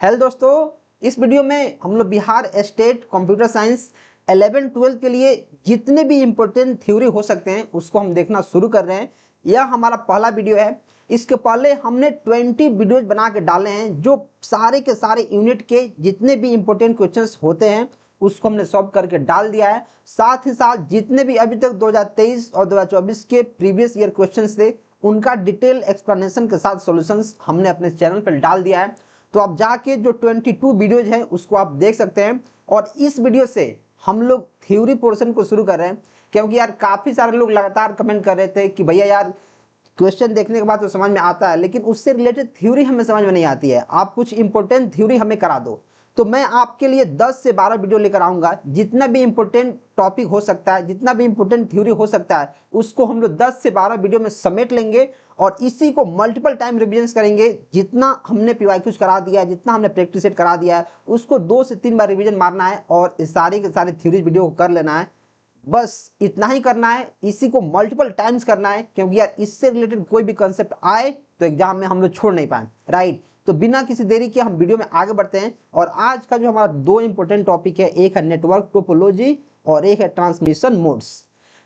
Hello दोस्तों, इस video में हम लोग बिहार स्टेट कंप्यूटर साइंस 11-12 के लिए जितने भी इम्पोर्टेंट थ्योरी हो सकते हैं उसको हम देखना शुरू कर रहे हैं। यह हमारा पहला वीडियो है। इसके पहले हमने 20 वीडियोज बना के डाले हैं जो सारे के सारे यूनिट के जितने भी इम्पोर्टेंट क्वेश्चंस होते हैं उसको हमने सॉल्व करके डाल दिया है। साथ ही साथ जितने भी अभी तक 2023 और 2024 के प्रीवियस ईयर क्वेश्चंस थे उनका डिटेल एक्सप्लेनेशन के साथ सॉल्यूशंस हमने अपने चैनल पर डाल दिया है। तो आप जाके जो 22 वीडियोज हैं उसको आप देख सकते हैं। और इस वीडियो से हम लोग थ्योरी पोर्शन को शुरू कर रहे हैं, क्योंकि यार काफी सारे लोग लगातार कमेंट कर रहे थे कि भैया यार क्वेश्चन देखने के बाद तो समझ में आता है लेकिन उससे रिलेटेड थ्योरी हमें समझ में नहीं आती है, आप कुछ इंपॉर्टेंट थ्योरी हमें करा दो। तो मैं आपके लिए 10 से 12 वीडियो लेकर आऊंगा। जितना भी इंपॉर्टेंट टॉपिक हो सकता है, जितना भी इंपॉर्टेंट थ्योरी हो सकता है उसको हम लोग 10 से 12 वीडियो में समेट लेंगे और इसी को मल्टीपल टाइम रिविजन करेंगे। जितना हमने पीवाईक्यूज करा दिया है, जितना हमने प्रैक्टिस सेट करा दिया है उसको 2 से 3 बार रिविजन मारना है और इस सारे के सारे थ्योरी वीडियो को कर लेना है। बस इतना ही करना है, इसी को मल्टीपल टाइम्स करना है, क्योंकि यार इससे रिलेटेड कोई भी कंसेप्ट आए तो एग्जाम में हम लोग छोड़ नहीं पाए। राइट, तो बिना किसी देरी के हम वीडियो में आगे बढ़ते हैं। और आज का जो हमारा 2 इंपॉर्टेंट टॉपिक है, एक है नेटवर्क टोपोलॉजी और एक है ट्रांसमिशन मोड्स।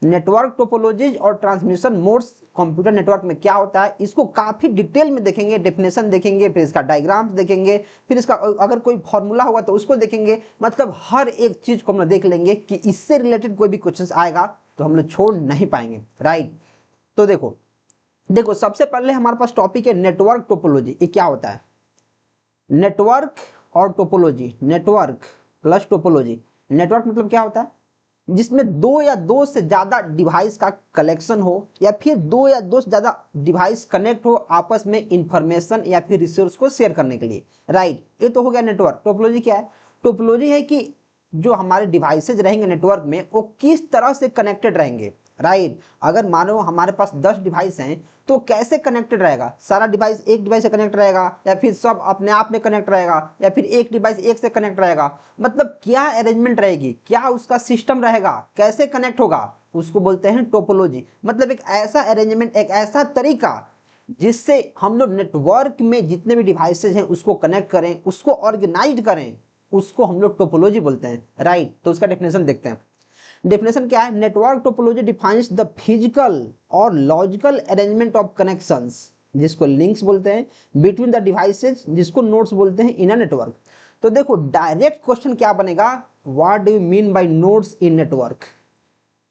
नेटवर्क टोपोलॉजी और ट्रांसमिशन मोड्स कंप्यूटर नेटवर्क में क्या होता है इसको काफी डिटेल में देखेंगे, डेफिनेशन देखेंगे, फिर इसका डायग्राम्स देखेंगे, फिर इसका अगर कोई फॉर्मूला होगा तो उसको देखेंगे। मतलब हर एक चीज को हम लोग देख लेंगे कि इससे रिलेटेड कोई भी क्वेश्चन आएगा तो हम लोग छोड़ नहीं पाएंगे। राइट, तो देखो सबसे पहले हमारे पास टॉपिक है नेटवर्क टोपोलॉजी। ये क्या होता है? नेटवर्क और topology, network plus topology. Network मतलब क्या होता है? जिसमें 2 या 2 से ज्यादा डिवाइस का कलेक्शन हो या फिर 2 या 2 से ज्यादा डिवाइस कनेक्ट हो आपस में इंफॉर्मेशन या फिर रिसोर्स को शेयर करने के लिए। राइट, ये तो हो गया नेटवर्क। टोपोलॉजी क्या है? टोपोलॉजी है कि जो हमारे डिवाइसेज रहेंगे नेटवर्क में वो किस तरह से कनेक्टेड रहेंगे। राइट, अगर मानो हमारे पास 10 डिवाइस हैं तो कैसे कनेक्टेड रहेगा? सारा डिवाइस एक डिवाइस से कनेक्ट रहेगा या फिर सब अपने आप में कनेक्ट रहेगा या फिर एक डिवाइस एक से कनेक्ट रहेगा? मतलब क्या अरेंजमेंट रहेगी, क्या उसका सिस्टम रहेगा, कैसे कनेक्ट होगा, उसको बोलते हैं टोपोलॉजी। मतलब एक ऐसा अरेंजमेंट, एक ऐसा तरीका जिससे हम लोग नेटवर्क में जितने भी डिवाइसेज हैं उसको कनेक्ट करें, उसको ऑर्गेनाइज करें, उसको हम लोग टोपोलॉजी बोलते हैं। राइट, तो उसका डेफिनेशन देखते हैं। डेफिनेशन क्या है? Network topology defines the physical और लॉजिकल अरेंजमेंट ऑफ कनेक्शंस, जिसको लिंक्स बोलते हैं, बिटवीन द डिवाइसेस, जिसको नोड्स बोलते हैं, इन अ नेटवर्क। तो देखो डायरेक्ट क्वेश्चन क्या बनेगा? What do you mean by nodes in network?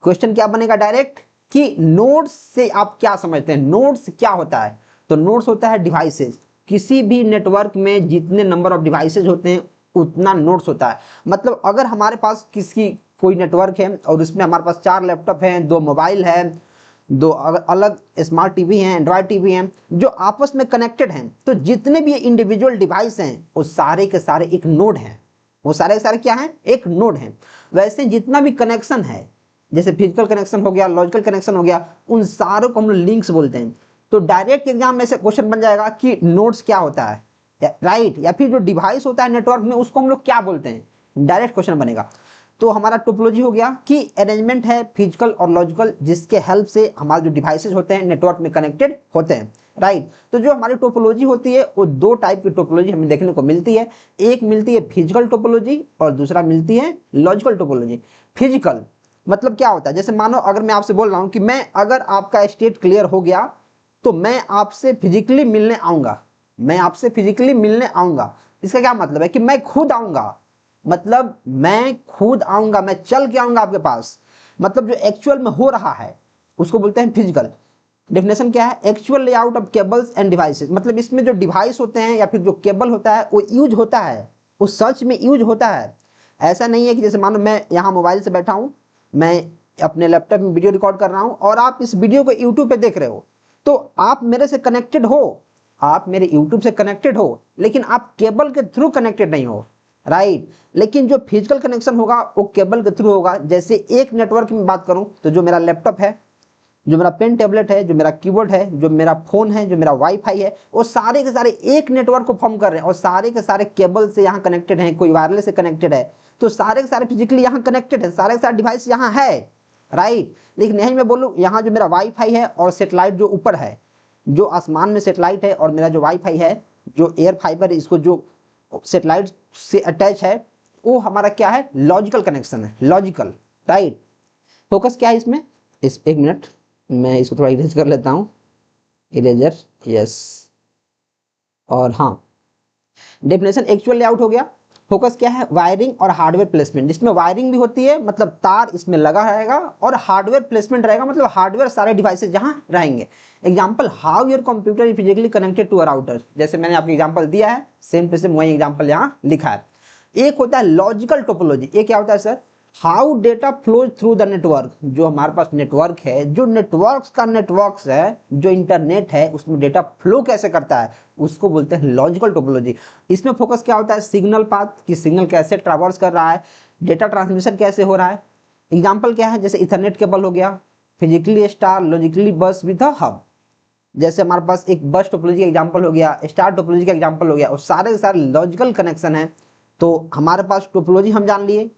Question क्या बनेगा डायरेक्ट कि नोड्स से आप क्या समझते हैं? नोड्स क्या होता है? तो नोड्स होता है डिवाइसेस। किसी भी नेटवर्क में जितने नंबर ऑफ डिवाइसेज होते हैं उतना नोड्स होता है। मतलब अगर हमारे पास किसी कोई नेटवर्क है और उसमें हमारे पास 4 लैपटॉप हैं, 2 मोबाइल है, 2 अलग स्मार्ट टीवी हैं, एंड्रॉयड टीवी हैं जो आपस में कनेक्टेड हैं, तो जितने भी इंडिविजुअल डिवाइस हैं वो सारे के सारे एक नोड हैं। वो सारे के सारे क्या हैं? एक नोड हैं। वैसे जितना भी कनेक्शन है, जैसे फिजिकल कनेक्शन हो गया, लॉजिकल कनेक्शन हो गया, उन सारों को हम लोग लिंक्स बोलते हैं। तो डायरेक्ट एग्जाम में से क्वेश्चन बन जाएगा कि नोड्स क्या होता है। राइट, या फिर जो डिवाइस होता है नेटवर्क में उसको हम लोग क्या बोलते हैं, डायरेक्ट क्वेश्चन बनेगा। तो हमारा टोपोलॉजी हो गया कि अरेंजमेंट है फिजिकल और लॉजिकल, जिसके हेल्प से हमारे जो डिवाइसेज होते हैं नेटवर्क में कनेक्टेड होते हैं। राइट, तो जो हमारी टोपोलॉजी होती है वो 2 टाइप की टोपोलॉजी हमें देखने को मिलती है। एक मिलती है फिजिकल टोपोलॉजी और दूसरा मिलती है लॉजिकल टोपोलॉजी। फिजिकल मतलब क्या होता है? जैसे मानो अगर मैं आपसे बोल रहा हूं कि मैं अगर आपका स्टेट क्लियर हो गया तो मैं आपसे फिजिकली मिलने आऊंगा, मैं आपसे फिजिकली मिलने आऊंगा। इसका क्या मतलब है? कि मैं खुद आऊंगा, मतलब मैं खुद आऊंगा, मैं चल के आऊंगा आपके पास। मतलब जो एक्चुअल में हो रहा है उसको बोलते हैं फिजिकल। डेफिनेशन क्या है? Actual layout of cables end devices. मतलब इसमें जो डिवाइस होते हैं या फिर जो केबल होता है वो यूज होता है, वो सच में यूज होता है। ऐसा नहीं है कि जैसे मानो मैं यहाँ मोबाइल से बैठा हूं, मैं अपने लैपटॉप में वीडियो रिकॉर्ड कर रहा हूं और आप इस वीडियो को यूट्यूब पे देख रहे हो, तो आप मेरे से कनेक्टेड हो, आप मेरे यूट्यूब से कनेक्टेड हो, लेकिन आप केबल के थ्रू कनेक्टेड नहीं हो। राइट, लेकिन जो फिजिकल कनेक्शन होगा वो केबल के थ्रू होगा। जैसे एक नेटवर्क में बात करूं तो जो मेरा लैपटॉप है, जो मेरा पेन टेबलेट है, जो मेरा कीबोर्ड है, जो मेरा फोन है, जो मेरा वाईफाई है, वो सारे के सारे एक नेटवर्क को फॉर्म कर रहे हैं और सारे के सारे केबल से यहाँ कनेक्टेड हैं, कोई वायरलेस से कनेक्टेड है, तो सारे के सारे फिजिकली यहाँ कनेक्टेड है, सारे के सारे डिवाइस यहाँ है। राइट, लेकिन यही मैं बोलूँ यहाँ जो मेरा वाईफाई है और सेटेलाइट जो ऊपर है, जो आसमान में सेटेलाइट है और मेरा जो वाईफाई है जो एयर फाइबर, इसको जो सेटेलाइट से अटैच है, वो हमारा क्या है, लॉजिकल कनेक्शन है, लॉजिकल, राइट। फोकस क्या है इसमें, इस एक मिनट मैं इसको थोड़ा इरेज कर लेता हूँ, इरेजर, यस, और हाँ, डेफिनेशन एक्चुअल लेआउट हो गया। फोकस क्या है, वायरिंग और हार्डवेयर प्लेसमेंट, जिसमें वायरिंग भी होती है मतलब तार इसमें लगा रहेगा, और हार्डवेयर प्लेसमेंट रहेगा मतलब हार्डवेयर सारे डिवाइसेस जहां रहेंगे। Example, how your computer is physically connected to a router, जैसे मैंने आपको एग्जांपल दिया है, सेम टू सेम वही एग्जांपल यहाँ लिखा है। एक होता है लॉजिकल टोपोलॉजी, ये क्या होता है sir, how data flows through the network, जो हमारे पास नेटवर्क है, जो नेटवर्क्स का नेटवर्क्स है, जो इंटरनेट है, उसमें डेटा फ्लो कैसे करता है, उसको बोलते हैं लॉजिकल टोपोलॉजी। इसमें फोकस क्या होता है, सिग्नल पाथ, कि सिग्नल कैसे ट्रैवर्स कर रहा है, डेटा ट्रांसमिशन कैसे हो रहा है। एग्जाम्पल क्या है, जैसे इथरनेट केबल हो गया, फिजिकली स्टार लॉजिकली बस विद अ हब, जैसे हमारे पास एक बस टोपोलॉजी का एग्जाम्पल हो गया, स्टार टोपोलॉजी का एग्जाम्पल हो गया, और सारे के सारे लॉजिकल कनेक्शन है। तो हमारे पास टोपोलॉजी हम जान लिए,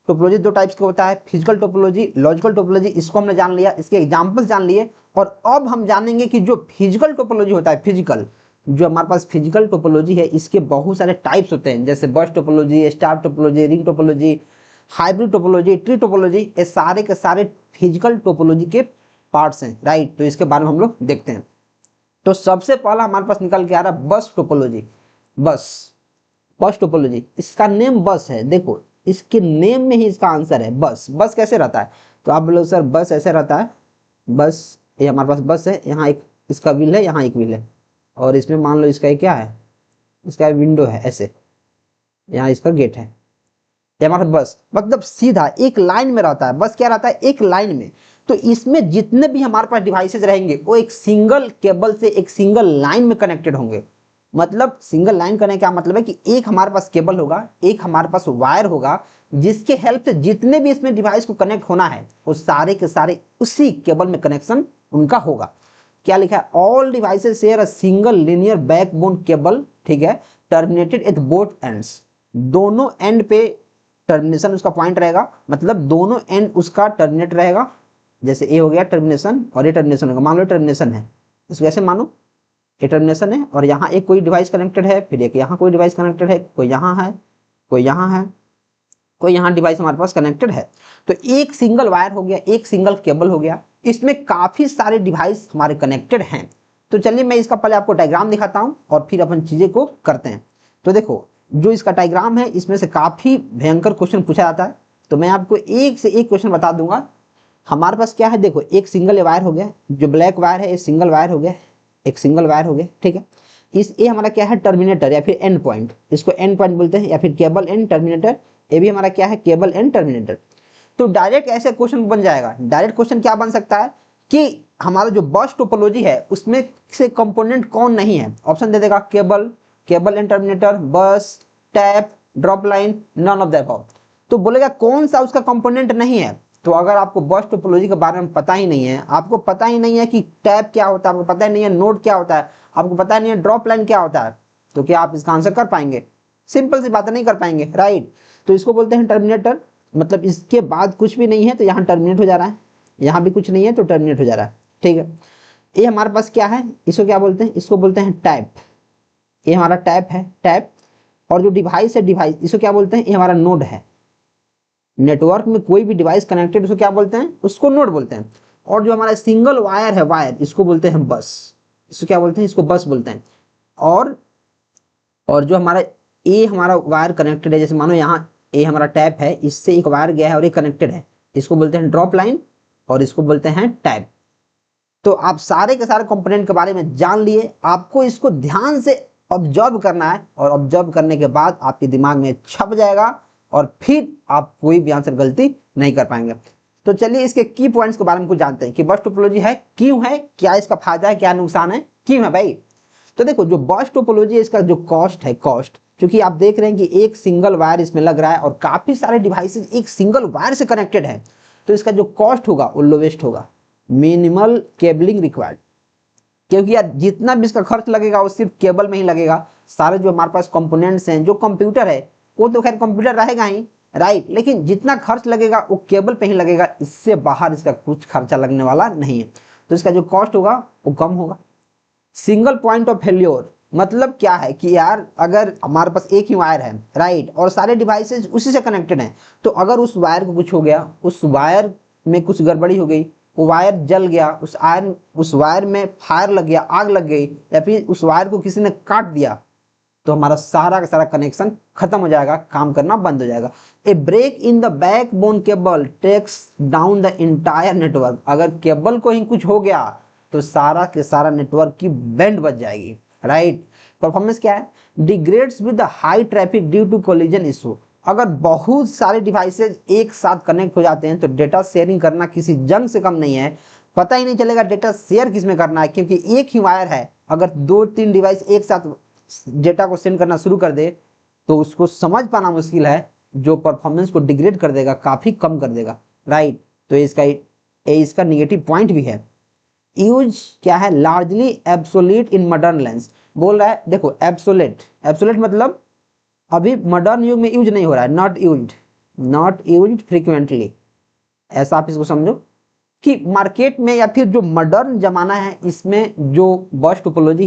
टोपोलॉजी दो टाइप्स का होता है, फिजिकल टोपोलॉजी, लॉजिकल टोपोलॉजी, इसको हमने जान लिया, इसके एग्जांपल्स जान लिए। और अब हम जानेंगे कि जो फिजिकल टोपोलॉजी होता है, फिजिकल, जो हमारे पास फिजिकल टोपोलॉजी है, इसके बहुत सारे टाइप्स होते हैं, जैसे बस topology, star topology, ring topology, hybrid topology, tree topology, ये सारे के सारे फिजिकल टोपोलॉजी के पार्ट्स हैं, राइट। तो इसके बारे में हम लोग देखते हैं। तो सबसे पहला हमारे पास निकल के आ रहा है बस टोपोलॉजी। बस टोपोलॉजी, इसका नेम बस है, देखो इसके नेम में ही इसका आंसर है, बस। बस कैसे रहता है, तो आप बोलो सर बस ऐसे रहता है, बस ये हमारे पास बस है, यहाँ एक इसका व्हील है, यहाँ एक व्हील है, और इसमें मान लो इसका एक क्या है, इसका विंडो है, ऐसे यहाँ इसका गेट है, ये हमारा बस मतलब सीधा एक लाइन में रहता है। बस क्या रहता है, एक लाइन में। तो इसमें जितने भी हमारे पास डिवाइसेज रहेंगे वो एक सिंगल केबल से एक सिंगल लाइन में कनेक्टेड होंगे। मतलब सिंगल लाइन करने का मतलब है कि एक हमारे पास केबल होगा, एक हमारे पास वायर होगा, जिसके हेल्प से जितने भी इसमें डिवाइस को कनेक्ट होना है वो सारे के सारे उसी केबल में कनेक्शन उनका होगा। क्या लिखा है, all devices share a single linear backbone cable, ठीक है, टर्मिनेटेड एट बोथ एंड्स, दोनों एंड पे टर्मिनेशन उसका पॉइंट रहेगा, मतलब दोनों एंड उसका टर्मिनेट रहेगा। जैसे ए हो गया टर्मिनेशन और ये टर्मिनेशन होगा, मान लो टर्मिनेशन है, इसको ऐसे मानो ये टर्मिनेशन है, और यहाँ एक कोई डिवाइस कनेक्टेड है, फिर एक यहाँ कोई डिवाइस कनेक्टेड है, कोई यहाँ है, कोई यहाँ है, कोई यहाँ डिवाइस हमारे पास कनेक्टेड है। तो एक सिंगल वायर हो गया, एक सिंगल केबल हो गया, इसमें काफी सारे डिवाइस हमारे कनेक्टेड हैं। तो चलिए मैं इसका पहले आपको डायग्राम दिखाता हूँ और फिर अपन चीजें को करते हैं। तो देखो जो इसका डायग्राम है, इसमें से काफी भयंकर क्वेश्चन पूछा जाता है, तो मैं आपको एक से एक क्वेश्चन बता दूंगा। हमारे पास क्या है, देखो एक सिंगल वायर हो गया, जो ब्लैक वायर है, एक सिंगल वायर हो गया, एक सिंगल वायर हो गया, ठीक है। इस ये हमारा क्या है, टर्मिनेटर या फिर एंड पॉइंट, इसको एंड पॉइंट बोलते हैं, या फिर केबल एंड टर्मिनेटर, ये भी हमारा क्या है, केबल एंड टर्मिनेटर। तो डायरेक्ट ऐसे क्वेश्चन बन जाएगा। डायरेक्ट क्वेश्चन क्या बन सकता है कि हमारा जो बस टोपोलॉजी है उसमें से कंपोनेंट कौन नहीं है, ऑप्शन दे देगा, cable, cable and terminator, bus, tap, drop line, none of the above. तो बोलेगा कौन सा उसका कंपोनेंट नहीं है। तो अगर आपको बस टोपोलॉजी के बारे में पता ही नहीं है, आपको पता ही नहीं है कि टैप क्या होता है, आपको पता ही नहीं है नोड क्या होता है, आपको पता ही नहीं है ड्रॉप लाइन क्या होता है, तो क्या आप इसका आंसर कर पाएंगे? सिंपल सी बात नहीं कर पाएंगे, राइट। तो इसको बोलते हैं टर्मिनेटर, मतलब इसके बाद कुछ भी नहीं है तो यहाँ टर्मिनेट हो जा रहा है, यहाँ भी कुछ नहीं है तो टर्मिनेट हो जा रहा है, ठीक है। ये हमारे पास क्या है, इसको क्या बोलते हैं, इसको बोलते हैं टैप। ये हमारा टैप है, टैप। और जो डिवाइस है, डिवाइस, इसको क्या बोलते हैं, ये हमारा नोड है। नेटवर्क में कोई भी डिवाइस कनेक्टेड उसको क्या बोलते हैं, उसको नोड बोलते हैं। और जो हमारा सिंगल वायर है, वायर, इसको बोलते हैं बस, इसको क्या बोलते हैं, इसको बस बोलते हैं। और जो हमारा ए हमारा वायर कनेक्टेड है, जैसे मानो यहाँ ए हमारा टैप है, इससे एक वायर गया है और ये कनेक्टेड है, इसको बोलते हैं ड्रॉप लाइन और इसको बोलते हैं टैप। तो आप सारे के सारे कंपोनेंट के बारे में जान लिए, आपको इसको ध्यान से ऑब्जर्व करना है, और ऑब्जर्व करने के बाद आपके दिमाग में छप जाएगा और फिर आप कोई भी आंसर गलती नहीं कर पाएंगे। तो चलिए इसके की पॉइंट्स के बारे में कुछ जानते हैं कि बस टोपोलॉजी है, क्यों है, क्या इसका फायदा है, क्या नुकसान है, क्यों है भाई। तो देखो जो बस टोपोलॉजी है, इसका जो कॉस्ट है, कॉस्ट, क्योंकि आप देख रहे हैं कि एक सिंगल वायर इसमें लग रहा है और काफी सारे डिवाइसेस एक सिंगल वायर से कनेक्टेड है, तो इसका जो कॉस्ट होगा वो लोवेस्ट होगा, मिनिमल केबलिंग रिक्वायर्ड। क्योंकि यार जितना भी इसका खर्च लगेगा वो सिर्फ केबल में ही लगेगा। सारे जो हमारे पास कंपोनेंट्स हैं, जो कंप्यूटर है वो तो खैर कंप्यूटर रहेगा ही, राइट, लेकिन जितना खर्च लगेगा वो केबल पे ही लगेगा, इससे बाहर इसका कुछ खर्चा लगने वाला नहीं है। तो इसका जो कॉस्ट होगा वो कम होगा। सिंगल पॉइंट ऑफ फेल्योर, मतलब क्या है कि यार अगर हमारे पास एक ही वायर है, राइट, और सारे डिवाइसेज उसी से कनेक्टेड हैं, तो अगर उस वायर को कुछ हो गया, उस वायर में कुछ गड़बड़ी हो गई, वो वायर जल गया, उस वायर में फायर लग गया, आग लग गई, या फिर उस वायर को किसी ने काट दिया, तो हमारा सारा का सारा कनेक्शन खत्म हो जाएगा, काम करना बंद हो जाएगा। A break in the backbone cable takes down the entire network. अगर केबल को ही कुछ हो गया तो सारा के सारा नेटवर्क की बैंड बच जाएगी, राइट। परफॉर्मेंस क्या है, degrades with the high traffic due to collision issue. अगर बहुत सारे डिवाइसेज एक साथ कनेक्ट हो जाते हैं तो डेटा शेयरिंग करना किसी जंग से कम नहीं है, पता ही नहीं चलेगा डेटा शेयर किस में करना है, क्योंकि एक ही वायर है। अगर 2-3 डिवाइस एक साथ डेटा को सेंड करना शुरू कर दे तो उसको समझ पाना मुश्किल है, जो परफॉर्मेंस को डिग्रेड कर देगा, काफी कम कर देगा, राइट। तो इसका निगेटिव पॉइंट भी है। यूज क्या है, largely absolute in modern lens. बोल रहा है देखो एब्सोल्यूट मतलब अभी मॉडर्न युग में यूज नहीं हो रहा है, नॉट यूज्ड फ्रीक्वेंटली, ऐसा आप इसको समझो कि मार्केट में या फिर जो मॉडर्न जमाना है इसमें जो बस टोपोलॉजी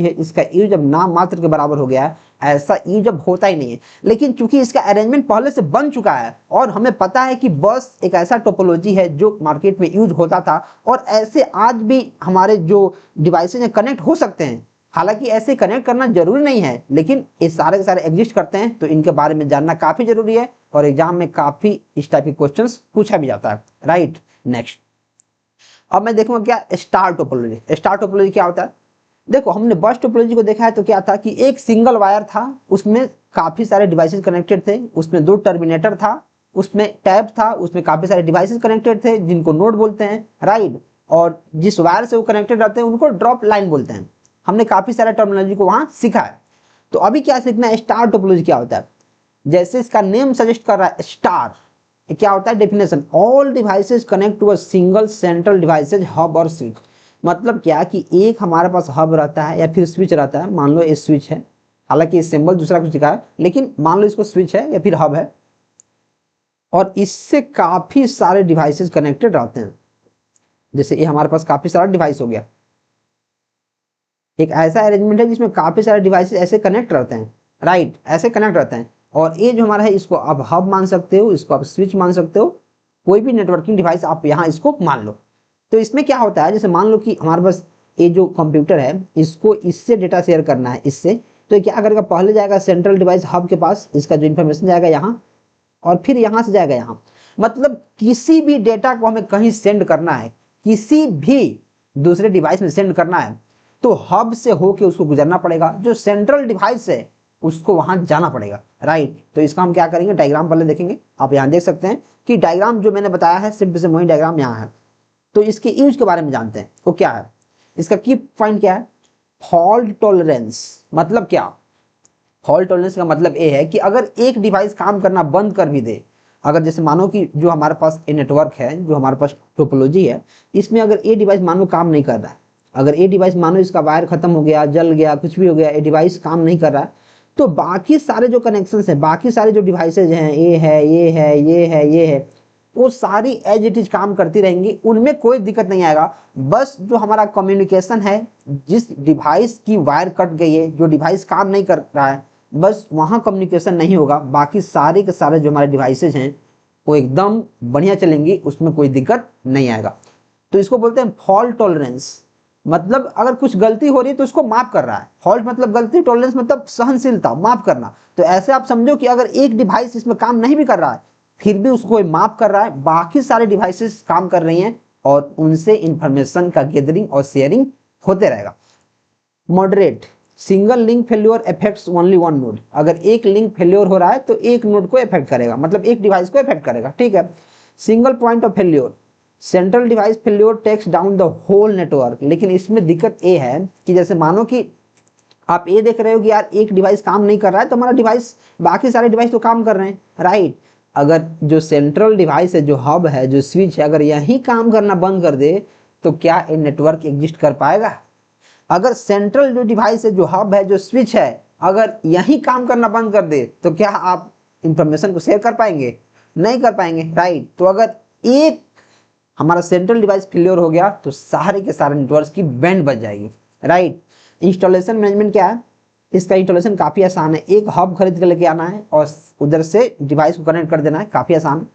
है इसका यूज अब नाम मात्र के बराबर हो गया है, ऐसा यूज अब होता ही नहीं है। लेकिन चूंकि इसका अरेंजमेंट पहले से बन चुका है और हमें पता है कि बस एक ऐसा टोपोलॉजी है जो मार्केट में यूज होता था, और ऐसे आज भी हमारे जो डिवाइसेज हैं कनेक्ट हो सकते हैं। हालांकि ऐसे कनेक्ट करना जरूरी नहीं है, लेकिन ये सारे के सारे एग्जिस्ट करते हैं, तो इनके बारे में जानना काफी जरूरी है और एग्जाम में काफी इस टाइप के क्वेश्चंस पूछा भी जाता है, राइट। नेक्स्ट, अब मैं देखूंगा क्या स्टार टोपोलॉजी क्या होता है। देखो हमने बस टोपोलॉजी को देखा है तो क्या था कि एक सिंगल वायर था, उसमें काफी सारे डिवाइसेस कनेक्टेड थे, उसमें 2 टर्मिनेटर था, उसमें टैब था, उसमें काफी सारे डिवाइसेस कनेक्टेड थे जिनको नोड बोलते हैं, राइट। और जिस वायर से वो कनेक्टेड रहते हैं उनको ड्रॉप लाइन बोलते हैं। हमने काफी सारे टर्मिनोलॉजी को वहां सीखा है। तो अभी क्या सीखना है, स्टार टोपोलॉजी क्या होता है। जैसे इसका नेम सजेस्ट कर रहा है स्टार, क्या होता है definition, all devices connect to a single central devices hub और स्विच। मतलब क्या कि एक हमारे पास हब रहता है या फिर स्विच रहता है, मान लो ये स्विच है, हालांकि ये सिंबल दूसरा कुछ दिखा है, लेकिन मान लो इसको स्विच है या फिर हब है, और इससे काफी सारे डिवाइसेस कनेक्टेड रहते हैं। जैसे ये हमारे पास काफी सारा डिवाइस हो गया, एक ऐसा अरेंजमेंट है जिसमें काफी सारे डिवाइसेस ऐसे कनेक्ट रहते हैं, राइट, ऐसे कनेक्ट रहते हैं। और ये जो हमारा है इसको आप हब मान सकते हो, इसको आप स्विच मान सकते हो, कोई भी नेटवर्किंग डिवाइस आप यहाँ इसको मान लो। तो इसमें क्या होता है, जैसे मान लो कि हमारे पास ये जो कंप्यूटर है इसको इससे डेटा शेयर करना है इससे, तो क्या करेगा, पहले जाएगा सेंट्रल डिवाइस हब के पास, इसका जो इन्फॉर्मेशन जाएगा यहाँ, और फिर यहाँ से जाएगा यहाँ। मतलब किसी भी डेटा को हमें कहीं सेंड करना है, किसी भी दूसरे डिवाइस में सेंड करना है, तो हब से होके उसको गुजरना पड़ेगा, जो सेंट्रल डिवाइस है उसको वहां जाना पड़ेगा, राइट। तो इसका हम क्या करेंगे, डायग्राम पहले देखेंगे। आप यहाँ देख सकते हैं कि डायग्राम जो मैंने बताया है सिर्फ से वही डायग्राम यहाँ है। तो इसके यूज के बारे में जानते हैं, वो क्या है, इसका की पॉइंट क्या है, फॉल्ट टॉलरेंस। मतलब क्या, फॉल्ट टॉलरेंस का मतलब ये है कि अगर एक डिवाइस काम करना बंद कर भी दे, अगर जैसे मानो कि जो हमारे पास ये नेटवर्क है, जो हमारे पास टोपोलॉजी है, इसमें अगर ये डिवाइस मानो काम नहीं कर रहा है, अगर ये डिवाइस मानो इसका वायर खत्म हो गया, जल गया, कुछ भी हो गया, ये डिवाइस काम नहीं कर रहा है, तो बाकी सारे जो कनेक्शंस हैं, बाकी सारे जो डिवाइसेज हैं, ये है, ये है, ये है, ये है, वो सारी एज इट इज काम करती रहेंगी, उनमें कोई दिक्कत नहीं आएगा। बस जो हमारा कम्युनिकेशन है, जिस डिवाइस की वायर कट गई है, जो डिवाइस काम नहीं कर रहा है, बस वहां कम्युनिकेशन नहीं होगा, बाकी सारे के सारे जो हमारे डिवाइसेज हैं वो एकदम बढ़िया चलेंगी, उसमें कोई दिक्कत नहीं आएगा। तो इसको बोलते हैं फॉल्ट टॉलरेंस। मतलब अगर कुछ गलती हो रही है तो उसको माफ कर रहा है। फॉल्ट मतलब गलती, टॉलरेंस मतलब सहनशीलता, माफ करना। तो ऐसे आप समझो कि अगर एक डिवाइस इसमें काम नहीं भी कर रहा है फिर भी उसको माफ कर रहा है, बाकी सारे डिवाइसेस काम कर रही हैं और उनसे इंफॉर्मेशन का गैदरिंग और शेयरिंग होते रहेगा। Moderate, single link failure affects only one node. अगर एक लिंक फेल्योर हो रहा है तो एक नोड को अफेक्ट करेगा, मतलब एक डिवाइस को अफेक्ट करेगा, ठीक है। Single point of failure, central device failure takes down the whole network. लेकिन इसमें दिक्कत ये है कि जैसे मानो कि आप ये देख रहे हो कि यार एक डिवाइस काम नहीं कर रहा है तो हमारा डिवाइस, बाकी सारे डिवाइस तो काम कर रहे हैं, राइट। अगर जो सेंट्रल डिवाइस है, जो हब है, जो स्विच है, अगर यही काम करना बंद कर दे तो क्या ये नेटवर्क एग्जिस्ट कर पाएगा। अगर सेंट्रल जो डिवाइस है, जो हब है, जो स्विच है, अगर यही काम करना बंद कर दे तो क्या आप इंफॉर्मेशन को शेयर कर पाएंगे, नहीं कर पाएंगे, राइट। तो अगर एक हमारा सेंट्रल डिवाइस फेल्योर हो गया तो सारे के सारे नेटवर्क की बैंड बच जाएगी, राइट। इंस्टॉलेशन मैनेजमेंट क्या है, इसका इंस्टॉलेशन काफ़ी आसान है। एक हब खरीद कर लेके आना है और उधर से डिवाइस को कनेक्ट कर देना है, काफ़ी आसान।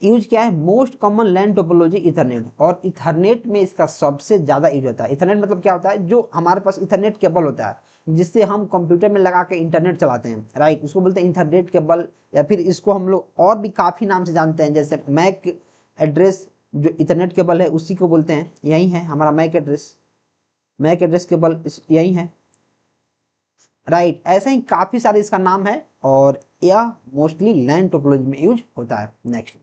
यूज क्या है, मोस्ट कॉमन लैन टोपोलॉजी इथरनेट, और इथरनेट में इसका सबसे ज़्यादा यूज होता है। इथरनेट मतलब क्या होता है, जो हमारे पास इथरनेट केबल होता है जिससे हम कंप्यूटर में लगा के इंटरनेट चलाते हैं, राइट, उसको बोलते हैं इथरनेट केबल, या फिर इसको हम लोग और भी काफ़ी नाम से जानते हैं, जैसे मैक एड्रेस जो इथरनेट केबल है उसी को बोलते हैं। यही है हमारा मैक एड्रेस केबल यही है, राइट। ऐसे ही काफ़ी सारे इसका नाम है, और यह मोस्टली लैन टोपोलॉजी में यूज होता है। Next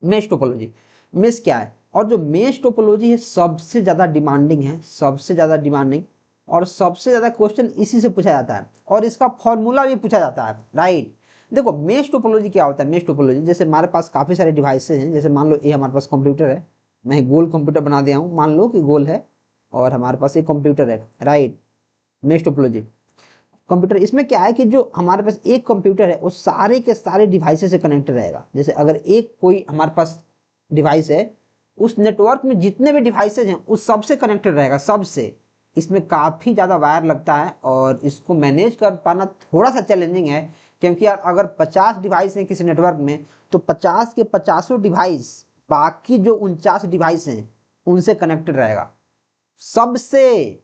mesh topology. मेश क्या है, और जो मेश टोपोलॉजी है सबसे ज़्यादा डिमांडिंग है, सबसे ज़्यादा डिमांडिंग, और सबसे ज़्यादा क्वेश्चन इसी से पूछा जाता है, और इसका फॉर्मूला भी पूछा जाता है, राइट। देखो मेश टोपोलॉजी क्या होता है, मेश टोपोलॉजी जैसे हमारे पास काफ़ी सारे डिवाइसेज हैं, जैसे मान लो ये हमारे पास कंप्यूटर है, मैं गोल कंप्यूटर बना दिया हूँ, मान लो कि गोल है और हमारे पास एक कंप्यूटर है, राइट। मेश टोपोलॉजी कंप्यूटर, इसमें क्या है कि जो हमारे पास एक कंप्यूटर है वो सारे के सारे डिवाइसेस से कनेक्टेड रहेगा। जैसे अगर एक कोई हमारे पास डिवाइस है, उस नेटवर्क में जितने भी डिवाइसेज हैं उस सबसे कनेक्टेड रहेगा, सबसे। इसमें काफ़ी ज़्यादा वायर लगता है और इसको मैनेज कर पाना थोड़ा सा चैलेंजिंग है, क्योंकि यार अगर 50 डिवाइस हैं किसी नेटवर्क में तो 50 के 50 डिवाइस बाकी जो 49 डिवाइस हैं उनसे कनेक्टेड रहेगा सबसे।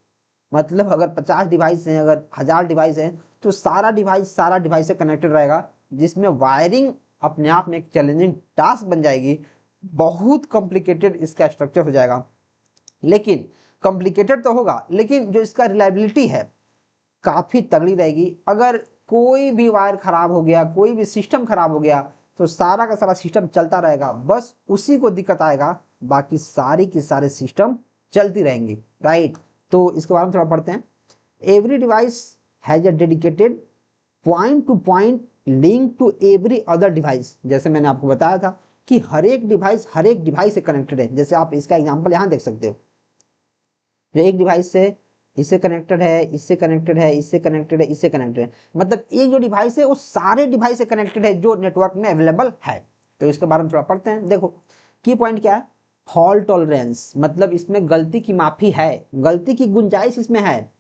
मतलब अगर 50 डिवाइस हैं, अगर 1000 डिवाइस हैं, तो सारा डिवाइस से कनेक्टेड रहेगा, जिसमें वायरिंग अपने आप में एक चैलेंजिंग टास्क बन जाएगी। बहुत कॉम्प्लिकेटेड इसका स्ट्रक्चर हो जाएगा, लेकिन कॉम्प्लिकेटेड तो होगा, लेकिन जो इसका रिलायबिलिटी है काफ़ी तगड़ी रहेगी। अगर कोई भी वायर खराब हो गया, कोई भी सिस्टम खराब हो गया, तो सारा का सारा सिस्टम चलता रहेगा, बस उसी को दिक्कत आएगा, बाकी सारी की सारे सिस्टम चलती रहेंगी, राइट। तो इसके बारे में थोड़ा पढ़ते हैं। Every device has a dedicated point to point link to every other device. जैसे मैंने आपको बताया था कि हर एक डिवाइस से कनेक्टेड है। जैसे आप इसका एग्जांपल यहाँ देख सकते हो, जो एक डिवाइस से इससे कनेक्टेड है, इससे कनेक्टेड है, इससे कनेक्टेड है, इससे कनेक्टेड है, मतलब एक जो डिवाइस है वो सारे डिवाइस से कनेक्टेड है जो नेटवर्क में अवेलेबल है। तो इसके बारे में थोड़ा पढ़ते हैं। देखो की पॉइंट क्या है, फॉल्ट टॉलरेंस, मतलब इसमें गलती की माफी है, गलती की गुंजाइश इसमें है।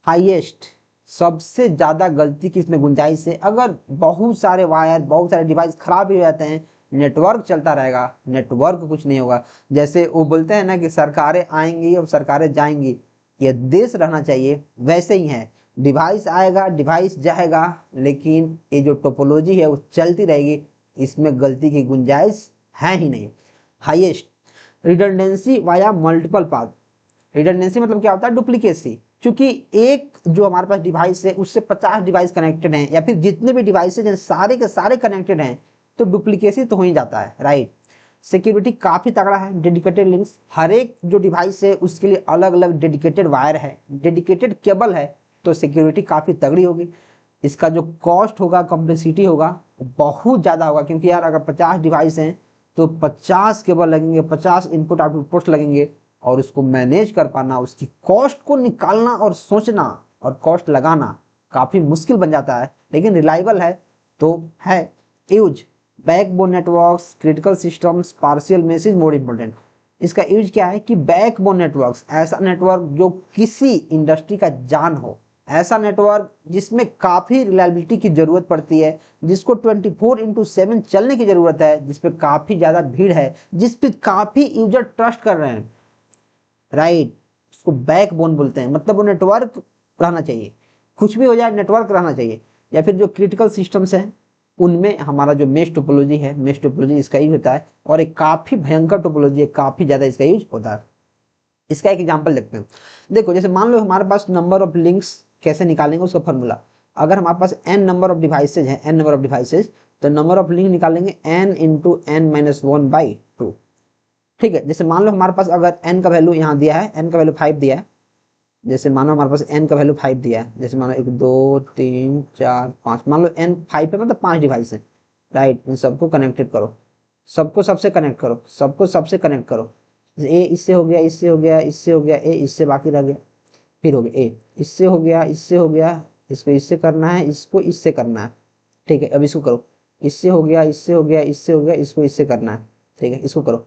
हाईएस्ट, सबसे ज्यादा गलती की इसमें गुंजाइश है। अगर बहुत सारे वायर, बहुत सारे डिवाइस खराब हो जाते हैं, नेटवर्क चलता रहेगा, नेटवर्क कुछ नहीं होगा। जैसे वो बोलते हैं ना कि सरकारें आएंगी और सरकारें जाएंगी, ये देश रहना चाहिए, वैसे ही है। डिवाइस आएगा, डिवाइस जाएगा, लेकिन ये जो टोपोलॉजी है वो चलती रहेगी, इसमें गलती की गुंजाइश है ही नहीं। Highest redundancy via multiple path. Redundancy मतलब क्या होता है, डुप्लीकेसी। क्योंकि एक जो हमारे पास डिवाइस है उससे 50 डिवाइस कनेक्टेड हैं, या फिर जितने भी डिवाइसेज हैं सारे के सारे कनेक्टेड हैं, तो डुप्लीकेसी तो हो ही जाता है, राइट। सिक्योरिटी काफी तगड़ा है, डेडिकेटेड लिंक्स, हर एक जो डिवाइस है उसके लिए अलग अलग डेडिकेटेड वायर है, डेडिकेटेड केबल है, तो सिक्योरिटी काफी तगड़ी होगी। इसका जो कॉस्ट होगा, कॉम्प्लेक्सिटी होगा, बहुत ज्यादा होगा, क्योंकि यार अगर 50 डिवाइस हैं तो 50 केबल लगेंगे, 50 इनपुट आउटपुट पोर्ट लगेंगे, और उसको मैनेज कर पाना, उसकी कॉस्ट को निकालना और सोचना और कॉस्ट लगाना काफी मुश्किल बन जाता है। लेकिन रिलायबल है तो है। Use backbone networks, critical systems, partial message more important. इसका यूज क्या है कि बैकबोन नेटवर्क्स, ऐसा नेटवर्क जो किसी इंडस्ट्री का जान हो, ऐसा नेटवर्क जिसमें काफी रिलायबिलिटी की जरूरत पड़ती है, जिसको 24/7 चलने की जरूरत है, जिसपे काफी ज्यादा भीड़ है, जिसपे काफी यूजर ट्रस्ट कर रहे हैं, राइट। उसको बैकबोन बोलते हैं, मतलब वो नेटवर्क रहना चाहिए, कुछ भी हो जाए नेटवर्क रहना चाहिए। या फिर जो क्रिटिकल सिस्टम्स हैं उनमें हमारा जो मेश टोपोलॉजी है, मेश टोपोलॉजी इसका यूज होता है, और एक काफी भयंकर टोपोलॉजी है, काफी ज्यादा इसका यूज होता है। इसका एक एग्जांपल देखते हैं। देखो जैसे मान लो हमारे पास नंबर ऑफ लिंक्स कैसे निकालेंगे उसका फॉर्मूला। अगर हमारे पास n नंबर ऑफ डिवाइसेज हैं, n नंबर ऑफ डिवाइसेज, तो नंबर ऑफ लिंक निकालेंगे n इंटू n-1/2। ठीक है, जैसे मान लो हमारे पास अगर n का वैल्यू यहाँ दिया है, n का वैल्यू 5 दिया है, जैसे मानो हमारे पास n का वैल्यू 5 दिया है, जैसे मानो 1 2 3 4 5, मान लो n 5 पे मतलब 5 डिवाइस है, राइट। इन सबको कनेक्टेड करो, सबको सबसे कनेक्ट करो, सबको सबसे कनेक्ट करो। ए इससे हो गया, इससे हो गया, इससे हो गया, ए इससे बाकी रह गया, फिर हो गया ए इससे हो गया, इससे हो गया, इसको इससे करना है, इसको इससे करना है, ठीक है। अब इसको करो, इससे हो गया, इससे हो गया, इससे हो गया, इसको इससे करना है, ठीक है। इसको करो,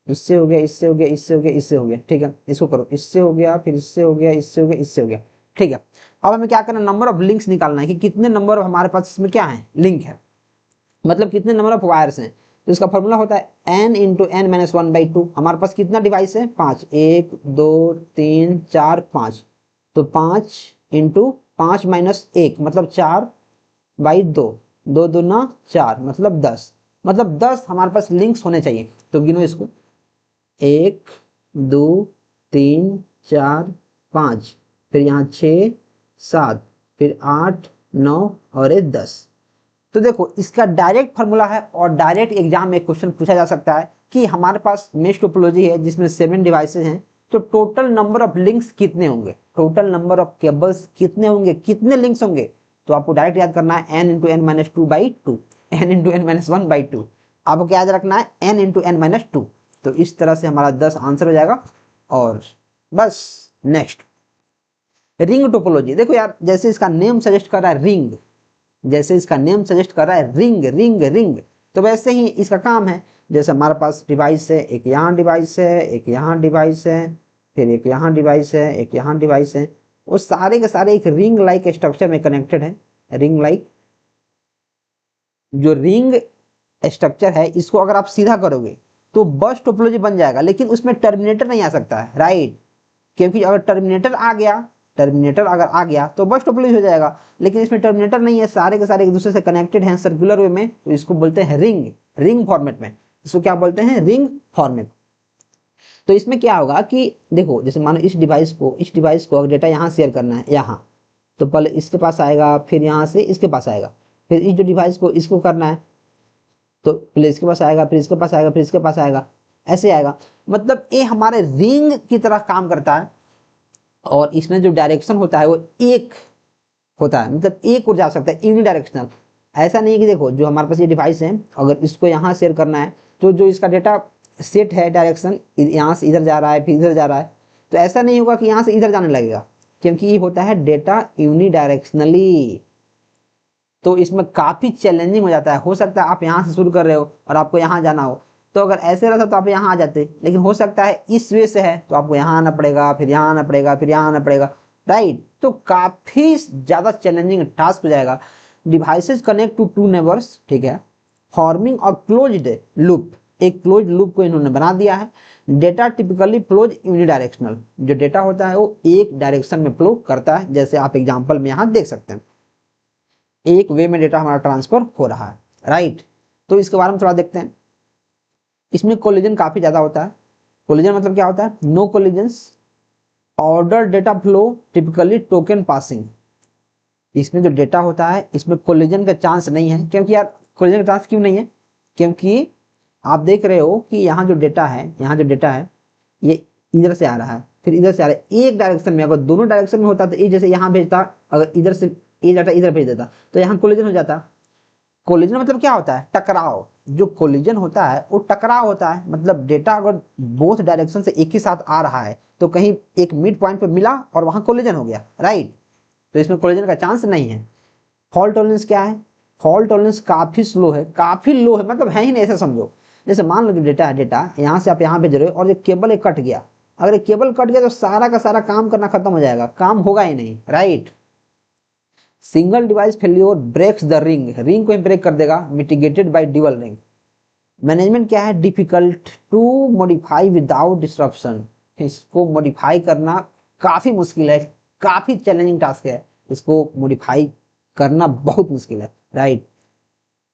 इससे हो गया, इससे हो गया, इससे हो गया, इससे हो गया, ठीक है। इसको करो, इससे हो गया, फिर इससे हो गया, इससे हो गया, इससे हो गया, ठीक है। अब हमें क्या करना है, नंबर ऑफ लिंक्स निकालना है कि कितने नंबर हमारे पास इसमें क्या है, लिंक है, मतलब कितने नंबर ऑफ वायर्स हैं। तो इसका फॉर्मूला होता है n इंटू एन माइनस 1/2। हमारे पास कितना डिवाइस है, 5, 1 2 3 4 5, तो 5 इंटू 5 माइनस 1 मतलब 4/2, 2 दूना 4 मतलब 10, मतलब 10 हमारे पास लिंक्स होने चाहिए। तो गिनो इसको, 1 2 3 4 5, फिर यहाँ 6 7, फिर 8 9 और 10। तो देखो इसका डायरेक्ट फार्मूला है और डायरेक्ट एग्जाम में क्वेश्चन पूछा जा सकता है कि हमारे पास मेश टोपोलॉजी है जिसमें 7 डिवाइसेज हैं, तो टोटल नंबर ऑफ लिंक्स कितने होंगे, टोटल नंबर ऑफ केबल्स कितने होंगे, कितने लिंक्स होंगे। तो आपको डायरेक्ट याद करना है n into N minus 2/2, n into N minus 1/2। आपको क्या याद रखना है, n इंटू एन माइनस 2। तो इस तरह से हमारा 10 आंसर हो जाएगा। और बस नेक्स्ट, रिंग टोपोलॉजी। देखो यार, जैसे इसका नेम सजेस्ट कर रहा है रिंग, जैसे इसका नेम सजेस्ट कर रहा है रिंग रिंग रिंग, तो वैसे ही इसका काम है। जैसे हमारे पास डिवाइस है, एक यहाँ डिवाइस है, एक यहाँ डिवाइस है, फिर एक यहाँ डिवाइस है, एक यहाँ डिवाइस है, वो सारे के सारे एक रिंग लाइक स्ट्रक्चर में कनेक्टेड है। रिंग लाइक जो रिंग स्ट्रक्चर है, इसको अगर आप सीधा करोगे तो बस टोपोलॉजी बन जाएगा, लेकिन उसमें टर्मिनेटर नहीं आ सकता है, राइट। क्योंकि अगर टर्मिनेटर आ गया तो बस टोपोलॉजी हो जाएगा, लेकिन इसमें टर्मिनेटर नहीं है, सारे के सारे एक दूसरे से कनेक्टेड हैं सर्कुलर वे में, तो इसको बोलते हैं रिंग, रिंग फॉर्मेट में। इसको क्या बोलते हैं, रिंग फॉर्मेट। तो इसमें क्या होगा कि देखो, जैसे मानो इस डिवाइस को अगर डेटा यहाँ शेयर करना है, यहाँ, तो पहले इसके पास आएगा, फिर यहाँ से इसके पास आएगा, फिर इस जो डिवाइस को इसको करना है तो पहले इसके पास आएगा, फिर इसके पास आएगा, फिर इसके पास आएगा, ऐसे आएगा। मतलब ये हमारे रिंग की तरह काम करता है। और इसमें जो डायरेक्शन होता है वो एक होता है, मतलब एक हो जा सकता है, यूनिडायरेक्शनल। ऐसा नहीं कि देखो जो हमारे पास ये डिवाइस है, अगर इसको यहाँ शेयर करना है तो जो इसका डेटा सेट है, डायरेक्शन यहाँ से इधर जा रहा है, फिर इधर जा रहा है, तो ऐसा नहीं होगा कि यहाँ से इधर जाने लगेगा, क्योंकि ये होता है डेटा यूनिडायरेक्शनली। तो इसमें काफी चैलेंजिंग हो जाता है। हो सकता है आप यहाँ से शुरू कर रहे हो और आपको यहाँ जाना हो, तो अगर ऐसे रहता तो आप यहाँ आ जाते, लेकिन हो सकता है इस वे से है तो आपको यहाँ आना पड़ेगा, फिर यहाँ आना पड़ेगा, फिर यहाँ आना पड़ेगा, राइट। तो काफी ज्यादा चैलेंजिंग टास्क हो जाएगा। Devices connect to two neighbours, ठीक है, फॉर्मिंग और क्लोज्ड लूप, एक क्लोज लूप को इन्होंने बना दिया है। डेटा टिपिकली फ्लोज यूनिडायरेक्शनल, जो डेटा होता है वो एक डायरेक्शन में फ्लो करता है, जैसे आप एग्जाम्पल में यहाँ देख सकते हैं, एक वे में डेटा हमारा ट्रांसफर हो रहा है, राइट। तो इसके बारे में थोड़ा देखते हैं। इसमें कोलिजन काफी ज्यादा होता है। कोलिजन मतलब क्या होता है, no collisions, order data flow, typically token passing. इसमें जो डेटा होता है इसमें कोलिजन का चांस नहीं है, क्योंकि यार कोलिजन का चांस क्यों नहीं है, क्योंकि आप देख रहे हो कि यहाँ जो डेटा है ये इधर से आ रहा है, फिर इधर से आ रहा है, एक डायरेक्शन में। अगर दोनों डायरेक्शन में होता तो ये जैसे यहाँ भेजता, अगर इधर से ये डाटा इधर भेज देता तो यहाँ कोलिजन हो जाता। कोलिजन मतलब क्या होता है, टकराव। जो कोलिजन होता है वो टकराव होता है, मतलब डेटा अगर बोथ डायरेक्शन से एक ही साथ आ रहा है तो कहीं एक मिड पॉइंट पे मिला और वहां कोलिजन हो गया, राइट। तो इसमें कोलिजन का चांस नहीं है। फॉल्ट टॉलरेंस क्या है, फॉल्ट टॉलरेंस काफी स्लो है, काफी लो है, मतलब है ही नहीं, ऐसा समझो। जैसे मान लो डेटा है, डेटा यहाँ से आप यहाँ भेज रहे हो और ये केबल एक कट गया, अगर केबल कट गया तो सारा का सारा काम करना खत्म हो जाएगा, काम होगा ही नहीं, right. Single device failure breaks the ring, ring को ब्रेक कर देगा, mitigated by dual ring. Management क्या है, difficult to modify without disruption, इसको मॉडिफाई करना काफी मुश्किल है, काफी चैलेंजिंग टास्क है, इसको मॉडिफाई करना बहुत मुश्किल है, राइट।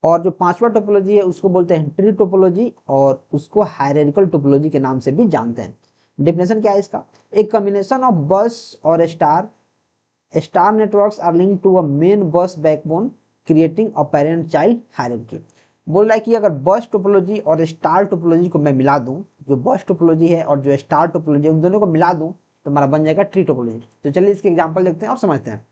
और जो पांचवा टोपोलॉजी है उसको बोलते हैं ट्री टोपोलॉजी, और उसको हायरार्किकल टोपोलॉजी के नाम से भी जानते हैं। डेफिनेशन क्या है इसका, एक कॉम्बिनेशन ऑफ बस और star networks are linked to a main bus backbone creating a parent child hierarchy. बोल रहा है कि अगर बस टोपोलॉजी और स्टार टोपोलॉजी को मैं मिला दूं, जो बस टोपोलॉजी है और जो स्टार टोपोलॉजी है उन दोनों को मिला दूं तो हमारा बन जाएगा ट्री टोपोलॉजी। तो चलिए इसके एग्जांपल देखते हैं और समझते हैं।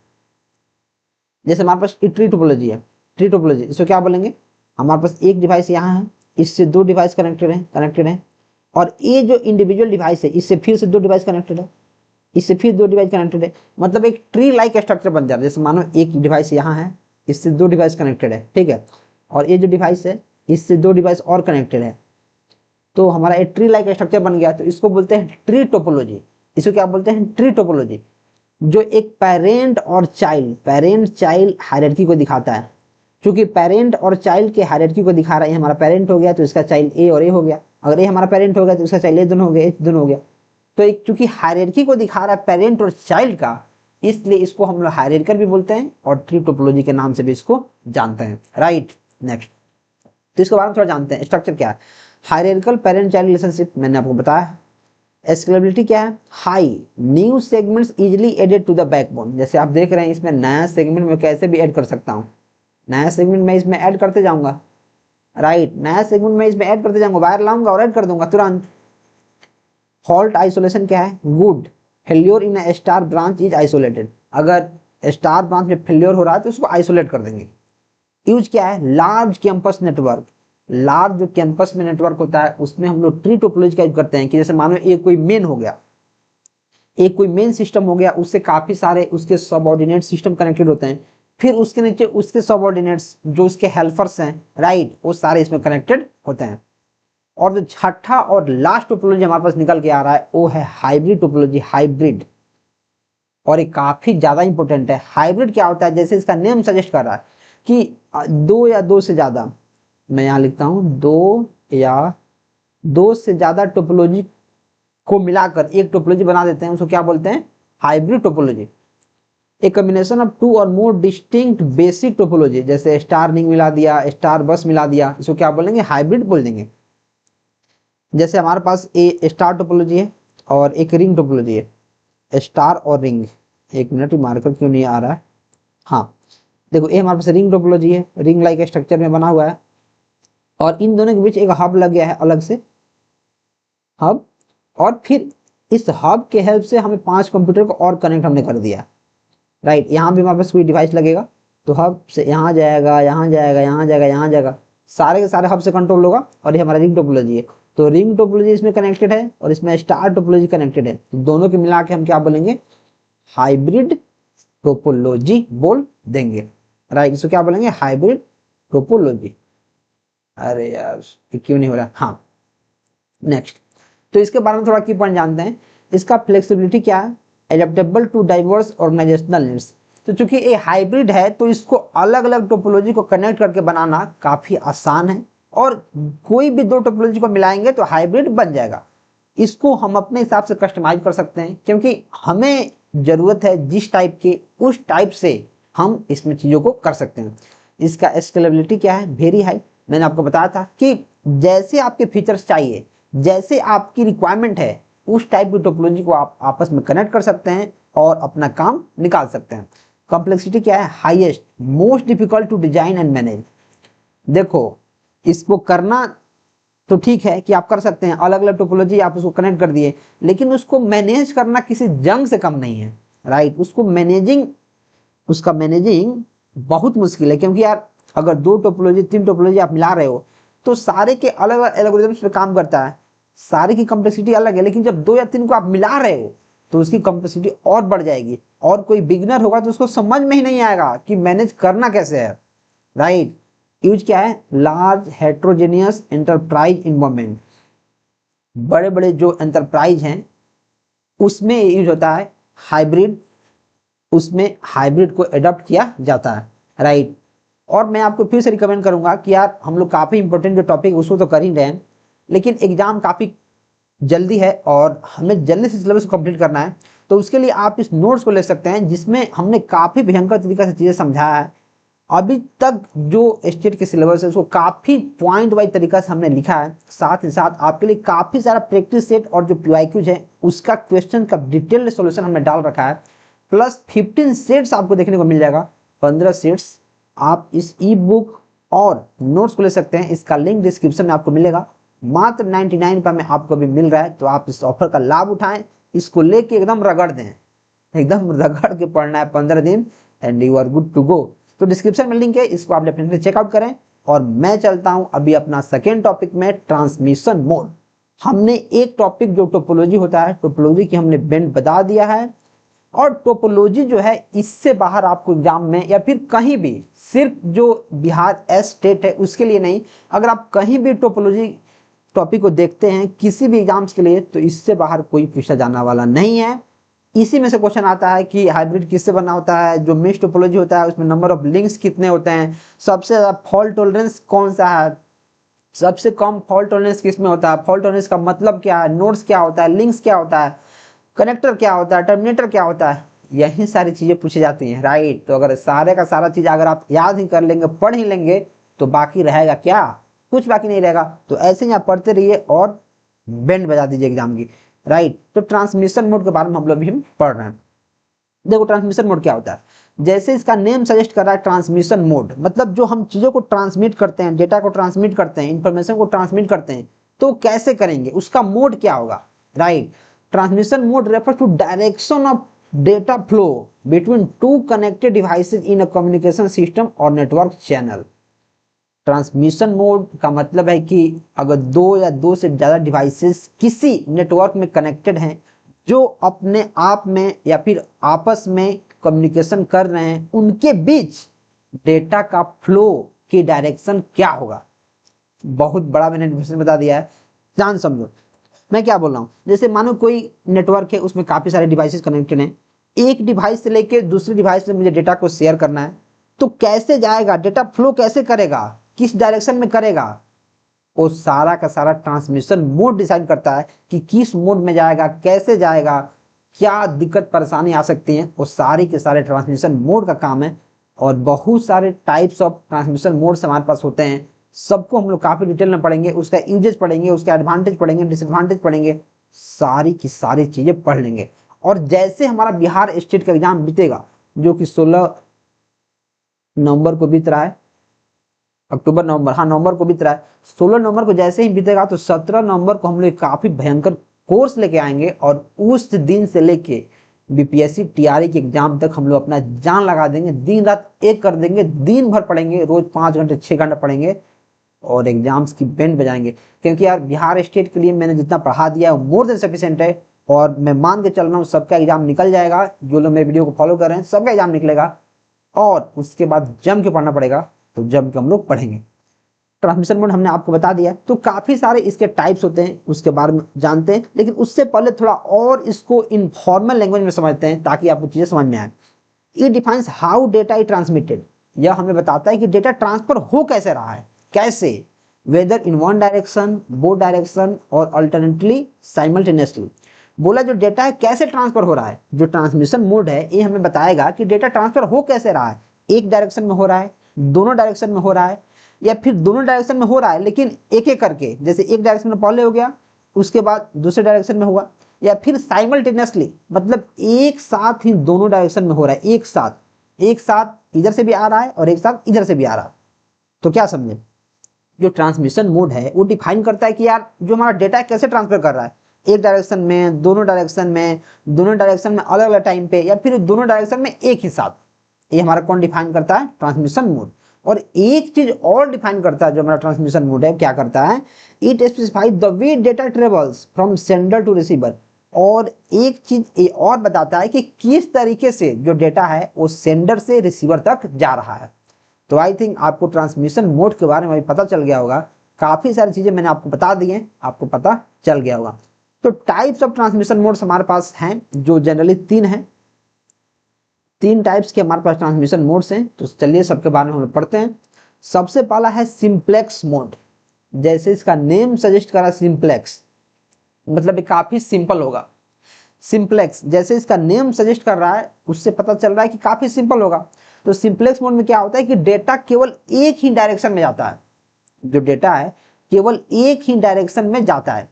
जैसे हमारे पास ट्री टोपोलॉजी है, ट्री टोपोलॉजी इसको क्या बोलेंगे, हमारे पास एक डिवाइस यहाँ है, इससे दो डिवाइस कनेक्टेड है, और ये जो इंडिविजुअल डिवाइस है इससे फिर से दो डिवाइस कनेक्टेड है, इससे फिर दो डिवाइस कनेक्टेड है, मतलब एक ट्री लाइक स्ट्रक्चर बन जाता है। जैसे मानो एक डिवाइस यहाँ है, इससे दो डिवाइस कनेक्टेड है, ठीक है, और ये जो डिवाइस है इससे दो डिवाइस और कनेक्टेड है, तो हमारा एक ट्री लाइक स्ट्रक्चर बन गया। तो इसको बोलते हैं ट्री टोपोलॉजी, इसको क्या बोलते हैं, ट्री टोपोलॉजी। जो एक पेरेंट और चाइल्ड हायरार्की को दिखाता है। क्योंकि पेरेंट और चाइल्ड के हायरार्की को दिखा रहा है, हमारा पेरेंट हो गया तो इसका चाइल्ड ए और ए हो गया, अगर ए हमारा पेरेंट हो गया तो इसका चाइल्ड ए दोनों हो गया, एच दोनों हो गया। तो एक चूंकि हायरार्की को दिखा रहा है पेरेंट और चाइल्ड का, इसलिए इसको हम लोग हायरार्किकल भी बोलते हैं और ट्री टोपोलॉजी के नाम से भी इसको जानते हैं, राइट। नेक्स्ट, तो इसके बारे में थोड़ा जानते हैं, स्ट्रक्चर क्या है। हायरार्किकल पेरेंट चाइल्ड रिलेशनशिप मैंने आपको बताया। स्केलेबिलिटी क्या है, high, new segments easily added to the backbone. जैसे आप देख रहे हैं इसमें नया सेगमेंट में कैसे भी ऐड कर सकता हूँ, नया सेगमेंट में इसमें ऐड करते जाऊंगा, राइट, नया सेगमेंट में इसमें ऐड करते जाऊंगा, वायर लाऊंगा और ऐड कर दूंगा तुरंत। फॉल्ट आइसोलेशन क्या है, good, failure in A star branch is isolated. अगर स्टार ब्रांच में फेल्योर हो रहा है तो उसको आइसोलेट कर देंगे। यूज क्या है, लार्ज कैंपस नेटवर्क। लार्ज जो कैंपस में नेटवर्क होता है उसमें हम लोग ट्री टोपोलॉजी का यूज करते हैं कि जैसे मानो एक कोई मेन हो गया, एक कोई मेन सिस्टम हो गया, उससे काफी सारे उसके सबऑर्डिनेट सिस्टम कनेक्टेड होते हैं, फिर उसके नीचे उसके सबऑर्डिनेट्स जो उसके हेल्पर्स हैं, राइट, वो सारे इसमें कनेक्टेड होते हैं। और जो छठा और लास्ट टोपोलॉजी हमारे पास निकल के आ रहा है वो है हाइब्रिड टोपोलॉजी, हाइब्रिड। और ये काफी ज्यादा इंपॉर्टेंट है। हाइब्रिड क्या होता है, जैसे इसका नेम सजेस्ट कर रहा है कि दो या दो से ज्यादा, मैं यहां लिखता हूं दो या दो से ज्यादा टोपोलॉजी को मिलाकर एक टोपोलॉजी बना देते हैं, उसको क्या बोलते हैं, हाइब्रिड टोपोलॉजी। एक कॉम्बिनेशन ऑफ टू और मोर डिस्टिंक्ट बेसिक टोपोलॉजी, जैसे स्टार रिंग मिला दिया, स्टार बस मिला दिया, इसको क्या बोलेंगे, हाइब्रिड बोल देंगे। जैसे हमारे पास ए स्टार टोपोलॉजी है और एक रिंग टोपोलॉजी है, स्टार और रिंग। एक मिनट, मार्कर क्यों नहीं आ रहा है, हाँ देखो, ये हमारे पास रिंग टोपोलॉजी है, रिंग लाइक स्ट्रक्चर में बना हुआ है और इन दोनों के बीच एक हब लग गया है, अलग से हब, और फिर इस हब के हेल्प से हमें 5 कंप्यूटर को और कनेक्ट हमने कर दिया, राइट। यहाँ भी हमारे पास कोई डिवाइस लगेगा तो हब से यहाँ जाएगा, यहाँ जाएगा, यहाँ जाएगा, यहाँ जाएगा, सारे के सारे हब से कंट्रोल होगा। और ये हमारा रिंग टोपोलॉजी है, तो रिंग टोपोलॉजी इसमें कनेक्टेड है और इसमें स्टार टोपोलॉजी कनेक्टेड है, तो दोनों के मिला के हम क्या बोलेंगे, हाइब्रिड टोपोलॉजी बोल देंगे, राइट। इसको क्या बोलेंगे, हाइब्रिड टोपोलॉजी। अरे यार ये क्यों नहीं हो रहा, हाँ नेक्स्ट। तो इसके बारे में थोड़ा की पॉइंट जानते हैं। इसका फ्लेक्सिबिलिटी क्या है, adaptable to diverse organisational needs. तो चूंकि ये हाइब्रिड है तो इसको अलग अलग टोपोलॉजी को कनेक्ट करके बनाना काफी आसान है, और कोई भी दो टोपोलॉजी को मिलाएंगे तो हाइब्रिड बन जाएगा। इसको हम अपने हिसाब से कस्टमाइज कर सकते हैं, क्योंकि हमें जरूरत है जिस टाइप के, उस टाइप से हम इसमें चीजों को कर सकते हैं। इसका स्केलेबिलिटी क्या है, वेरी हाई। मैंने आपको बताया था कि जैसे आपके फीचर्स चाहिए, जैसे आपकी रिक्वायरमेंट है, उस टाइप की टोपोलॉजी को आप आपस में कनेक्ट कर सकते हैं और अपना काम निकाल सकते हैं। कॉम्प्लेक्सिटी क्या है, highest, most difficult to design and manage. देखो इसको करना तो ठीक है कि आप कर सकते हैं, अलग अलग टोपोलॉजी आप उसको कनेक्ट कर दिए, लेकिन उसको मैनेज करना किसी जंग से कम नहीं है, राइट। उसका मैनेजिंग बहुत मुश्किल है, क्योंकि यार अगर 2 टोपोलॉजी 3 टोपोलॉजी आप मिला रहे हो तो सारे के अलग अलग एल्गोरिथम्स पे काम करता है, सारे की कॉम्प्लेक्सिटी अलग है। लेकिन जब 2 या 3 को आप मिला रहे हो तो उसकी कॉम्प्लेक्सिटी और बढ़ जाएगी, और कोई बिगिनर होगा तो उसको समझ में ही नहीं आएगा कि मैनेज करना कैसे है, राइट। यूज क्या है, लार्ज हेट्रोजेनियस एंटरप्राइज इन्वायरमेंट। बड़े बड़े जो एंटरप्राइज हैं उसमें यूज होता है हाइब्रिड, उसमें हाइब्रिड को एडॉप्ट किया जाता है, राइट। और मैं आपको फिर से रिकमेंड करूंगा कि यार हम लोग काफी इंपॉर्टेंट जो टॉपिक उसको तो कर ही रहे हैं, लेकिन एग्जाम काफी जल्दी है और हमें जल्दी से सिलेबस को कंप्लीट करना है, तो उसके लिए आप इस नोट्स को ले सकते हैं, जिसमें हमने काफी भयंकर तरीके से चीजें समझाया है। अभी तक जो स्टेट के सिलेबस है उसको काफी पॉइंट वाइज तरीका से हमने लिखा है, साथ ही साथ आपके लिए काफी सारा प्रैक्टिस सेट और जो PYQs है उसका क्वेश्चन का डिटेल्ड सॉल्यूशन हमने डाल रखा है, प्लस 15 सेट्स आपको देखने को मिल जाएगा, 15 सेट्स। आप इस ई बुक और नोट्स को ले सकते हैं, इसका लिंक डिस्क्रिप्शन में आपको मिलेगा, मात्र 99 रुपये में आपको भी मिल रहा है। तो आप इस ऑफर का लाभ उठाएं, इसको लेके एकदम रगड़ दें, एकदम रगड़ के पढ़ना है 15 दिन and you are good to go. तो डिस्क्रिप्शन में लिंक है, इसको आप डेफिनेटली चेकआउट करें। और मैं चलता हूं अभी अपना सेकेंड टॉपिक में, ट्रांसमिशन मोड। हमने एक टॉपिक जो टोपोलॉजी होता है, टोपोलॉजी की हमने बैंड बता दिया है, और टोपोलॉजी जो है इससे बाहर आपको एग्जाम में या फिर कहीं भी, सिर्फ जो बिहार स्टेट है उसके लिए नहीं, अगर आप कहीं भी टोपोलॉजी टॉपिक को देखते हैं किसी भी एग्जाम्स के लिए, तो इससे बाहर कोई पूछा जाने वाला नहीं है। इसी में से क्वेश्चन आता है कि हाइब्रिड किससे बना होता है, जो मिक्स्ड टोपोलॉजी होता है उसमें नंबर ऑफ लिंक्स कितने होते हैं, सबसे ज्यादा फॉल्ट टॉलरेंस कौन सा है, सबसे कम फॉल्ट टॉलरेंस किस में होता है, फॉल्ट टॉलरेंस का मतलब क्या है, नोड्स क्या होता है, लिंक्स क्या होता है, कनेक्टर क्या होता है, टर्मिनेटर क्या होता है, यही सारी चीजें पूछी जाती हैं, राइट। तो अगर सारे का सारा चीज अगर आप याद ही कर लेंगे, पढ़ ही लेंगे, तो बाकी रहेगा क्या, कुछ बाकी नहीं रहेगा। तो ऐसे ही आप पढ़ते रहिए और बैंड बजा दीजिए एग्जाम की, राइट। तो ट्रांसमिशन मोड के बारे में हम लोग भी पढ़ रहे हैं। देखो ट्रांसमिशन मोड क्या होता है, जैसे इसका नेम सजेस्ट कर रहा है ट्रांसमिशन मोड, मतलब जो हम चीजों को ट्रांसमिट करते हैं, डेटा को ट्रांसमिट करते हैं, इंफॉर्मेशन को ट्रांसमिट करते हैं, तो कैसे करेंगे, उसका मोड क्या होगा, right. Transmission mode refer to direction of data flow between two connected devices in a communication system और नेटवर्क चैनल। ट्रांसमिशन मोड का मतलब है कि अगर दो या दो से ज्यादा डिवाइसेस किसी नेटवर्क में कनेक्टेड हैं, जो अपने आप में या फिर आपस में कम्युनिकेशन कर रहे हैं, उनके बीच डेटा का फ्लो की डायरेक्शन क्या होगा। बहुत बड़ा मैंने डिफिनेशन बता दिया है, ध्यान समझो मैं क्या बोल रहा हूँ। जैसे मानो कोई नेटवर्क है, उसमें काफी सारे डिवाइसेस कनेक्टेड हैं, एक डिवाइस से लेके दूसरे डिवाइस में मुझे डेटा को शेयर करना है, तो कैसे जाएगा, डेटा फ्लो कैसे करेगा, किस डायरेक्शन में करेगा, वो सारा का सारा ट्रांसमिशन मोड डिसाइड करता है कि किस मोड में जाएगा, कैसे जाएगा, क्या दिक्कत परेशानी आ सकती है, वो सारी के सारे ट्रांसमिशन मोड का काम है। और बहुत सारे टाइप्स ऑफ ट्रांसमिशन मोड्स हमारे पास होते हैं, सबको हम लोग काफी डिटेल में पढ़ेंगे, उसका यूजेज पढ़ेंगे, उसका एडवांटेज पढ़ेंगे, डिसएडवांटेज पढ़ेंगे, सारी की सारी चीजें पढ़ लेंगे। और जैसे हमारा बिहार स्टेट का एग्जाम बीतेगा, जो कि 16 नवंबर को बीत रहा है, अक्टूबर नवंबर, हाँ नवंबर को बीत रहा है, 16 नवंबर को जैसे ही बीतेगा तो 17 नवंबर को हम लोग काफी भयंकर कोर्स लेके आएंगे, और उस दिन से लेके बीपीएससी टीआरई के एग्जाम तक हम लोग अपना जान लगा देंगे, दिन रात एक कर देंगे, दिन भर पढ़ेंगे, रोज 5 घंटे 6 घंटे पढ़ेंगे और एग्जाम्स की बैंड बजाएंगे। क्योंकि यार बिहार स्टेट के लिए मैंने जितना पढ़ा दिया है मोर देन सफिशिएंट है, और मैं मान के चल रहा हूँ सबका एग्जाम निकल जाएगा, जो लोग मेरे वीडियो को फॉलो कर रहे हैं सबका एग्जाम निकलेगा, और उसके बाद जम के पढ़ना पड़ेगा, तो जम के हम लोग पढ़ेंगे। ट्रांसमिशन मोड हमने आपको बता दिया, तो काफी सारे इसके टाइप्स होते हैं, उसके बारे में जानते हैं, लेकिन उससे पहले थोड़ा और इसको इनफॉर्मल लैंग्वेज में समझते हैं ताकि आपको चीजें समझ में आए। It defines how data is transmitted, यह हमें बताता है कि डेटा ट्रांसफर हो कैसे रहा है, कैसे, whether in one direction, both direction और अल्टरनेटली साइमल्टेनियसली। बोला जो डेटा है कैसे ट्रांसफर हो रहा है, जो ट्रांसमिशन मोड है ये हमें बताएगा कि डेटा ट्रांसफर हो कैसे रहा है, एक डायरेक्शन में हो रहा है, दोनों डायरेक्शन में हो रहा है, या फिर दोनों डायरेक्शन में हो रहा है लेकिन एक एक करके, जैसे एक डायरेक्शन में पहले हो गया उसके बाद दूसरे डायरेक्शन में हुआ, या फिर साइमल्टेनियसली मतलब एक साथ ही दोनों डायरेक्शन में हो रहा है, एक साथ इधर से भी आ रहा है और एक साथ इधर से भी आ रहा है। तो क्या समझे, जो ट्रांसमिशन मोड है वो डिफाइन करता है कि यार जो हमारा डेटा है कैसे ट्रांसफर कर रहा है, एक डायरेक्शन में, दोनों डायरेक्शन में, दोनों डायरेक्शन में अलग अलग टाइम पे, या फिर दोनों डायरेक्शन में एक ही साथ। ये हमारा कौन डिफाइन करता है, ट्रांसमिशन मोड। और एक चीज और डिफाइन करता है जो हमारा ट्रांसमिशन मोड है, क्या करता है, it specifies the way data travels from sender to receiver. और एक चीज ये और बताता है कि किस तरीके से जो डेटा है वो सेंडर से रिसीवर तक जा रहा है। तो आई थिंक आपको ट्रांसमिशन मोड के बारे में पता चल गया होगा, काफी सारी चीजें मैंने आपको बता दी हैं, आपको पता चल गया होगा। तो टाइप्स ऑफ ट्रांसमिशन मोड्स हमारे पास हैं, जो जनरली 3 हैं, 3 टाइप्स के हमारे पास ट्रांसमिशन मोड्स हैं। तो चलिए सबके बारे में हम पढ़ते हैं। सबसे पहला है सिंप्लेक्स मोड, जैसे इसका नेम सजेस्ट करा सिंप्लेक्स, मतलब ये काफी सिंपल होगा। सिंप्लेक्स जैसे इसका नेम सजेस्ट कर रहा है उससे पता चल रहा है कि काफी सिंपल होगा। तो सिंप्लेक्स मोड में क्या होता है कि डेटा केवल एक ही डायरेक्शन में जाता है, जो डेटा है केवल एक ही डायरेक्शन में जाता है।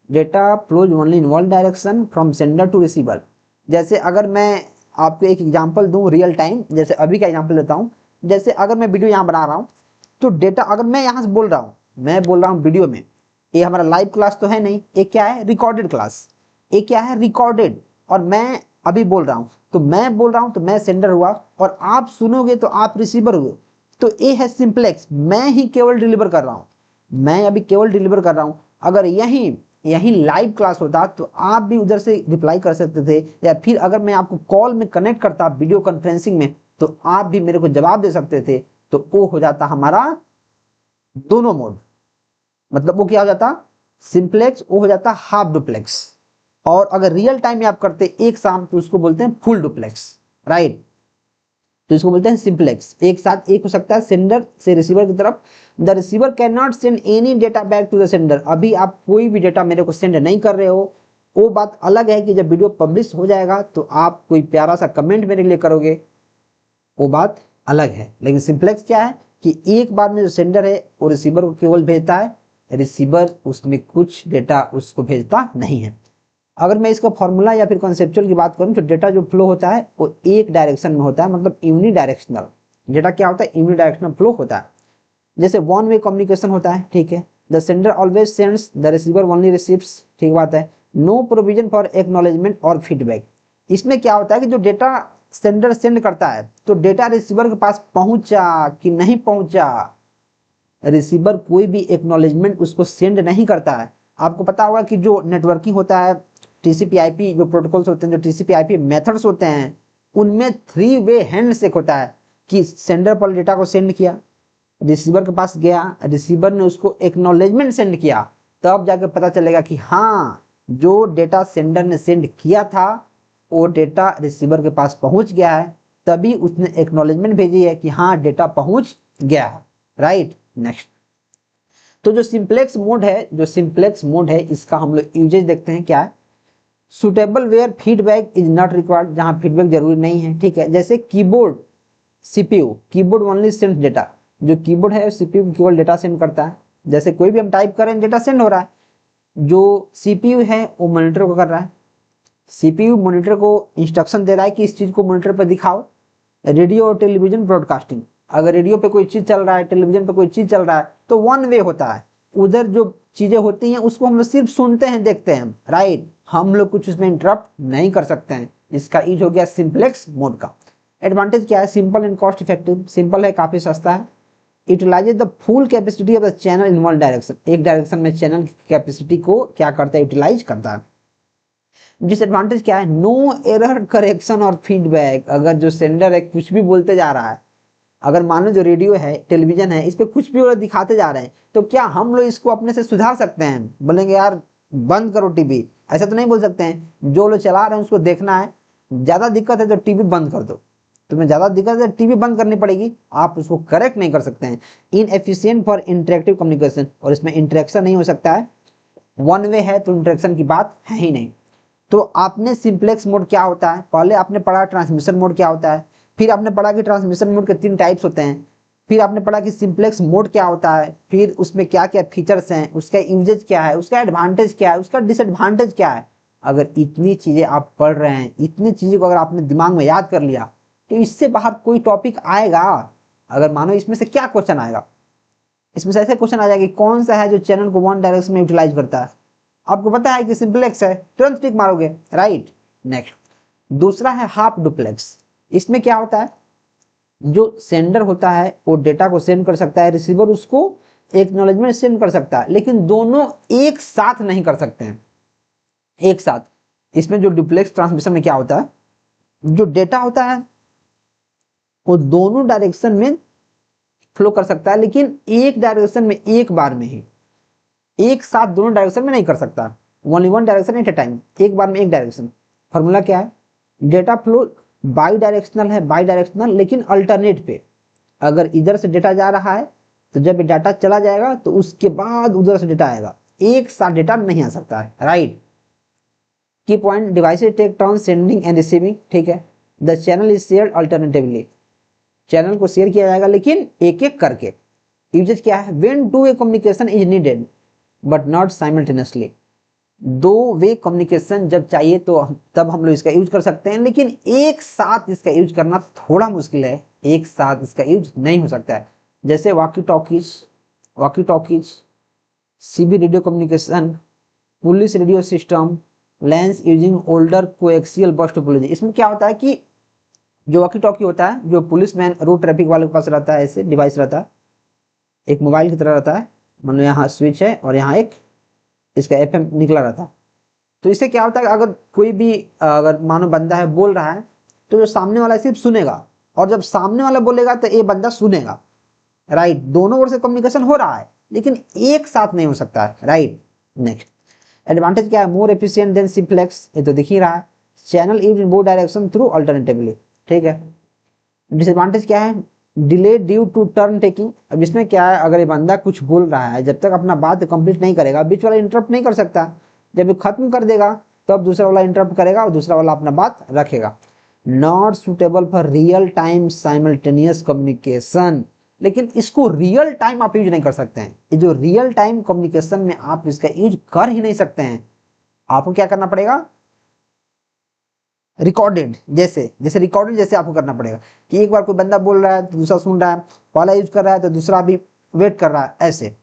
Data flows only in one direction from sender to receiver. जैसे अगर मैं आपको एक एग्जांपल दूं रियल टाइम, जैसे अभी का एग्जांपल देता हूं, जैसे अगर मैं वीडियो यहाँ बना रहा हूँ तो डेटा अगर मैं यहाँ से बोल रहा हूँ, मैं बोल रहा हूँ वीडियो में, ये हमारा लाइव क्लास तो है नहीं, ये क्या है, रिकॉर्डेड क्लास, ये क्या है, रिकॉर्डेड, और मैं अभी बोल रहा हूँ, तो मैं बोल रहा हूँ तो मैं सेंडर हुआ और आप सुनोगे तो आप रिसीवर हुए। तो ये है सिंप्लेक्स, मैं ही केवल डिलीवर कर रहा हूँ, मैं अभी केवल डिलीवर कर रहा हूँ। अगर यही लाइव क्लास होता तो आप भी उधर से रिप्लाई कर सकते थे, या फिर अगर मैं आपको कॉल में कनेक्ट करता वीडियो कॉन्फ्रेंसिंग में तो आप भी मेरे को जवाब दे सकते थे। तो वो हो जाता हमारा दोनों मोड, मतलब वो क्या हो जाता, सिंप्लेक्स, वो हो जाता हाफ डुप्लेक्स। और अगर रियल टाइम में आप करते एक साथ तो उसको बोलते हैं फुल डुप्लेक्स, राइट। तो इसको बोलते हैं सिंपलेक्स। एक साथ एक हो सकता है सेंडर से रिसीवर की तरफ। The receiver can not send any data back to the sender. अभी आप कोई भी डेटा मेरे को सेंड नहीं कर रहे हो, वो बात अलग है कि जब वीडियो पब्लिश हो जाएगा तो आप कोई प्यारा सा कमेंट मेरे लिए करोगे, वो बात अलग है। लेकिन सिंपलेक्स क्या है कि एक बार में जो सेंडर है वो रिसीवर को केवल भेजता है, रिसीवर उसमें कुछ डेटा उसको भेजता नहीं है। अगर मैं इसका फॉर्मूला या फिर कॉन्सेप्चुअल की बात करूं तो डेटा जो फ्लो होता है वो एक डायरेक्शन में होता है, मतलब यूनिडायरेक्शनल। डेटा क्या होता है? यूनिडायरेक्शनल फ्लो होता है। जैसे वन वे कम्युनिकेशन होता है, ठीक है। The sender always sends, the receiver only receives, ठीक बात है। नो प्रोविजन फॉर एक्नॉलेजमेंट और फीडबैक। इसमें क्या होता है कि जो डेटा सेंडर सेंड करता है तो डेटा रिसीवर के पास पहुंचा कि नहीं पहुंचा, रिसीवर कोई भी एक्नॉलेजमेंट उसको सेंड नहीं करता है। आपको पता होगा कि जो नेटवर्किंग होता है, टीसीपी आईपी जो प्रोटोकॉल्स होते हैं, जो टीसीपी आईपी मेथड्स होते हैं, उनमें 3 वे हैंडशेक होता है कि सेंडर पर डेटा को सेंड किया, रिसीवर के पास गया, रिसीवर ने उसको एक्नॉलेजमेंट सेंड किया, तब जाकर पता चलेगा कि हाँ जो डेटा सेंडर ने सेंड किया था वो डेटा रिसीवर के पास पहुंच गया है, तभी उसने एक्नॉलेजमेंट भेजी है कि हाँ डेटा पहुंच गया है, राइट। नेक्स्ट, तो जो सिंपलेक्स मोड है, इसका हम लोग यूजेज देखते हैं क्या है। Suitable where feedback is not required, जहां फीडबैक जरूरी नहीं है, ठीक है। जैसे keyboard CPU, keyboard only send data, जो कीबोर्ड है सीपीयू केवल डेटा सेंड करता है। जैसे कोई भी हम टाइप करें डेटा सेंड हो रहा है, जो सीपीयू है वो मॉनिटर को कर रहा है। सीपीयू मॉनिटर को इंस्ट्रक्शन दे रहा है कि इस चीज को मॉनिटर पर दिखाओ। रेडियो और टेलीविजन ब्रॉडकास्टिंग, अगर रेडियो पे कोई चीज चल रहा है, टेलीविजन पे कोई चीज चल रहा है तो वन वे होता है, उधर जो चीजें होती हैं उसको हम लोग सिर्फ सुनते हैं, देखते हैं, राइट। हम लोग कुछ उसमें इंटरप्ट नहीं कर सकते हैं। इसका यूज हो गया सिंपलेक्स मोड का। एडवांटेज क्या है? Simple and cost effective, simple है, काफी सस्ता है। Utilises the full capacity of the channel in one direction, एक डायरेक्शन में चैनल की कैपेसिटी को क्या करता है? यूटिलाइज करता है। डिसएडवांटेज क्या है? नो एरर करेक्शन और फीडबैक। अगर जो सेंडर है कुछ भी बोलते जा रहा है, अगर मान लो जो रेडियो है, टेलीविजन है, इस पे कुछ भी वो दिखाते जा रहे हैं, तो क्या हम लोग इसको अपने से सुधार सकते हैं? बोलेंगे यार बंद करो टीवी, ऐसा तो नहीं बोल सकते हैं। जो लोग चला रहे हैं उसको देखना है, ज्यादा दिक्कत है तो टीवी बंद कर दो, तुम्हें ज्यादा दिक्कत है टीवी बंद करनी पड़ेगी, आप उसको करेक्ट नहीं कर सकते हैं। इनएफिशिएंट फॉर इंटरेक्टिव कम्युनिकेशन, और इसमें इंटरेक्शन नहीं हो सकता है, वन वे है तो इंटरेक्शन की बात है ही नहीं। तो आपने सिंपलेक्स मोड क्या होता है, पहले आपने पढ़ा ट्रांसमिशन मोड क्या होता है, फिर आपने पढ़ा कि ट्रांसमिशन मोड के 3 टाइप्स होते हैं, फिर आपने पढ़ा कि सिंपलेक्स मोड क्या होता है, फिर उसमें क्या क्या फीचर्स हैं, उसका यूजेज क्या है, उसका एडवांटेज क्या है, उसका डिसएडवांटेज क्या है। अगर इतनी चीजें आप पढ़ रहे हैं, इतनी चीजों को अगर आपने दिमाग में याद कर लिया, तो इससे बाहर कोई टॉपिक आएगा? अगर मानो इसमें से क्या क्वेश्चन आएगा, इसमें से ऐसे क्वेश्चन आ जाएगा कि कौन सा है जो चैनल को वन डायरेक्शन में यूटिलाइज करता है? आपको पता है कि सिंपलेक्स है, तुरंत टिक मारोगे, राइट। नेक्स्ट, दूसरा है हाफ डुप्लेक्स। इसमें क्या होता है? जो सेंडर होता है वो डेटा को सेंड कर सकता है, रिसीवर उसको एक्नॉलेजमेंट सेंड कर सकता है, लेकिन दोनों एक साथ नहीं कर सकते हैं, एक साथ। इसमें जो डुप्लेक्स ट्रांसमिशन में क्या होता है, जो डेटा होता है वो दोनों डायरेक्शन में फ्लो कर सकता है, लेकिन एक डायरेक्शन में एक बार में ही, एक साथ दोनों डायरेक्शन में नहीं कर सकता। Only one direction at A time, एक बार में एक डायरेक्शन। फॉर्मूला क्या है? डेटा फ्लो बाई डायरेक्शनल है, बाई डायरेक्शनल लेकिन अल्टरनेट पे। अगर इधर से डेटा जा रहा है तो जब डाटा चला जाएगा तो उसके बाद उधर से डेटा आएगा, एक साथ डेटा नहीं आ सकता है, right. Key point, devices take turn sending and receiving, ठीक है। The channel is shared alternatively, channel को शेयर किया जाएगा लेकिन एक एक करके। यूजेज क्या है? When two way communication is needed but not simultaneously, 2 way communication जब चाहिए तो तब हम लोग इसका यूज कर सकते हैं, लेकिन एक साथ इसका यूज करना थोड़ा मुश्किल है, एक साथ इसका यूज नहीं हो सकता है। जैसे walkie talkies, CB radio communication, police radio system, lens using older coaxial बस टोपोलॉजी। इसमें क्या होता है कि जो वॉकी टॉकी होता है, जो पुलिसमैन रोड ट्रैफिक वाले के पास रहता है, ऐसे डिवाइस रहता है, एक मोबाइल की तरह रहता है, मतलब यहाँ स्विच है और यहाँ एक इसका एफएम निकला रहता है। तो इससे क्या होता है, अगर कोई भी अगर मानो बंदा है बोल रहा है तो जो सामने वाला सिर्फ सुनेगा, और जब सामने वाला बोलेगा तो ये बंदा सुनेगा, राइट। दोनों ओर से कम्युनिकेशन हो रहा है लेकिन एक साथ नहीं हो सकता है, राइट। नेक्स्ट, एडवांटेज क्या है, मोर एफिशिएंट देन सिंप्लेक्स, ये तो दिख ही रहा है, channel use in both direction through alternatively, ठीक है। डिसएडवांटेज क्या है, delay due to turn taking, अब इसमें क्या है, अगर ये बंदा कुछ बोल रहा है, जब तक अपना बात कंप्लीट नहीं करेगा, बीच वाला इंटरप्ट नहीं कर सकता, जब ये खत्म कर देगा तब तो दूसरा वाला इंटरप्ट करेगा और दूसरा वाला अपना बात रखेगा। Not suitable for real time simultaneous communication, लेकिन इसको रियल टाइम आप यूज नहीं कर सकते हैं, ये जो रियल टाइम कम्युनिकेशन में आप इसका यूज कर ही नहीं सकते हैं। आपको क्या करना पड़ेगा, रिकॉर्डेड जैसे रिकॉर्डेड जैसे आपको करना पड़ेगा कि एक बार कोई बंदा बोल रहा है तो दूसरा सुन रहा है, पहला यूज कर रहा है तो दूसरा भी वेट कर रहा है, ऐसे।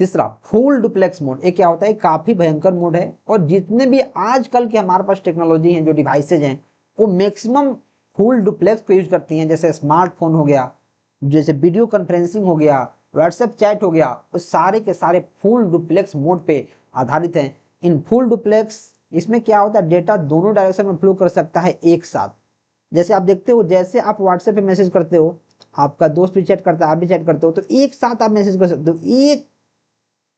तीसरा फुल डुप्लेक्स मोड, ये क्या होता है, काफी भयंकर मोड है, और जितने भी आजकल के हमारे पास टेक्नोलॉजी हैं, जो डिवाइसेज हैं, वो मैक्सिमम फुल डुप्लेक्स को यूज करती हैं, जैसे स्मार्टफोन हो गया, जैसे वीडियो कॉन्फ्रेंसिंग हो गया, व्हाट्सएप चैट हो गया, वो सारे के सारे फुल डुप्लेक्स मोड पे आधारित हैं। इन फुल डुप्लेक्स, इसमें क्या होता है, डेटा दोनों डायरेक्शन में फ्लो कर सकता है एक साथ। जैसे आप देखते हो, जैसे आप व्हाट्सएप पे मैसेज करते हो, आपका दोस्त भी चैट करता है, आप भी चैट करते हो, तो एक साथ आप मैसेज कर सकते हो,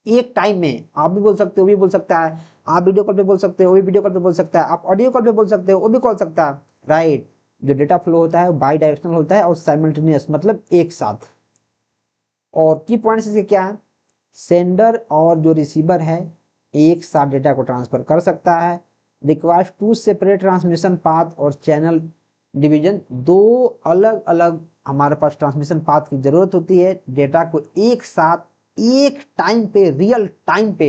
एक टाइम में आप भी बोल सकते हो, वो भी बोल सकता है, आप वीडियो कॉल पे बोल सकते हो, वो भी वीडियो कॉल पे बोल सकता है, आप ऑडियो कॉल पे बोल सकते हो, वो भी कॉल सकता है, राइट। जो डेटा फ्लो होता है वो बाई डायरेक्शनल होता है और साइमल्टेनियस, मतलब एक साथ। और की पॉइंट्स इसके क्या है, सेंडर और जो रिसीवर है एक साथ डेटा को ट्रांसफर कर सकता है, requires two separate transmission path और चैनल डिवीजन, दो अलग अलग हमारे पास ट्रांसमिशन पाथ की जरूरत होती है डेटा को एक साथ एक टाइम पे, रियल टाइम पे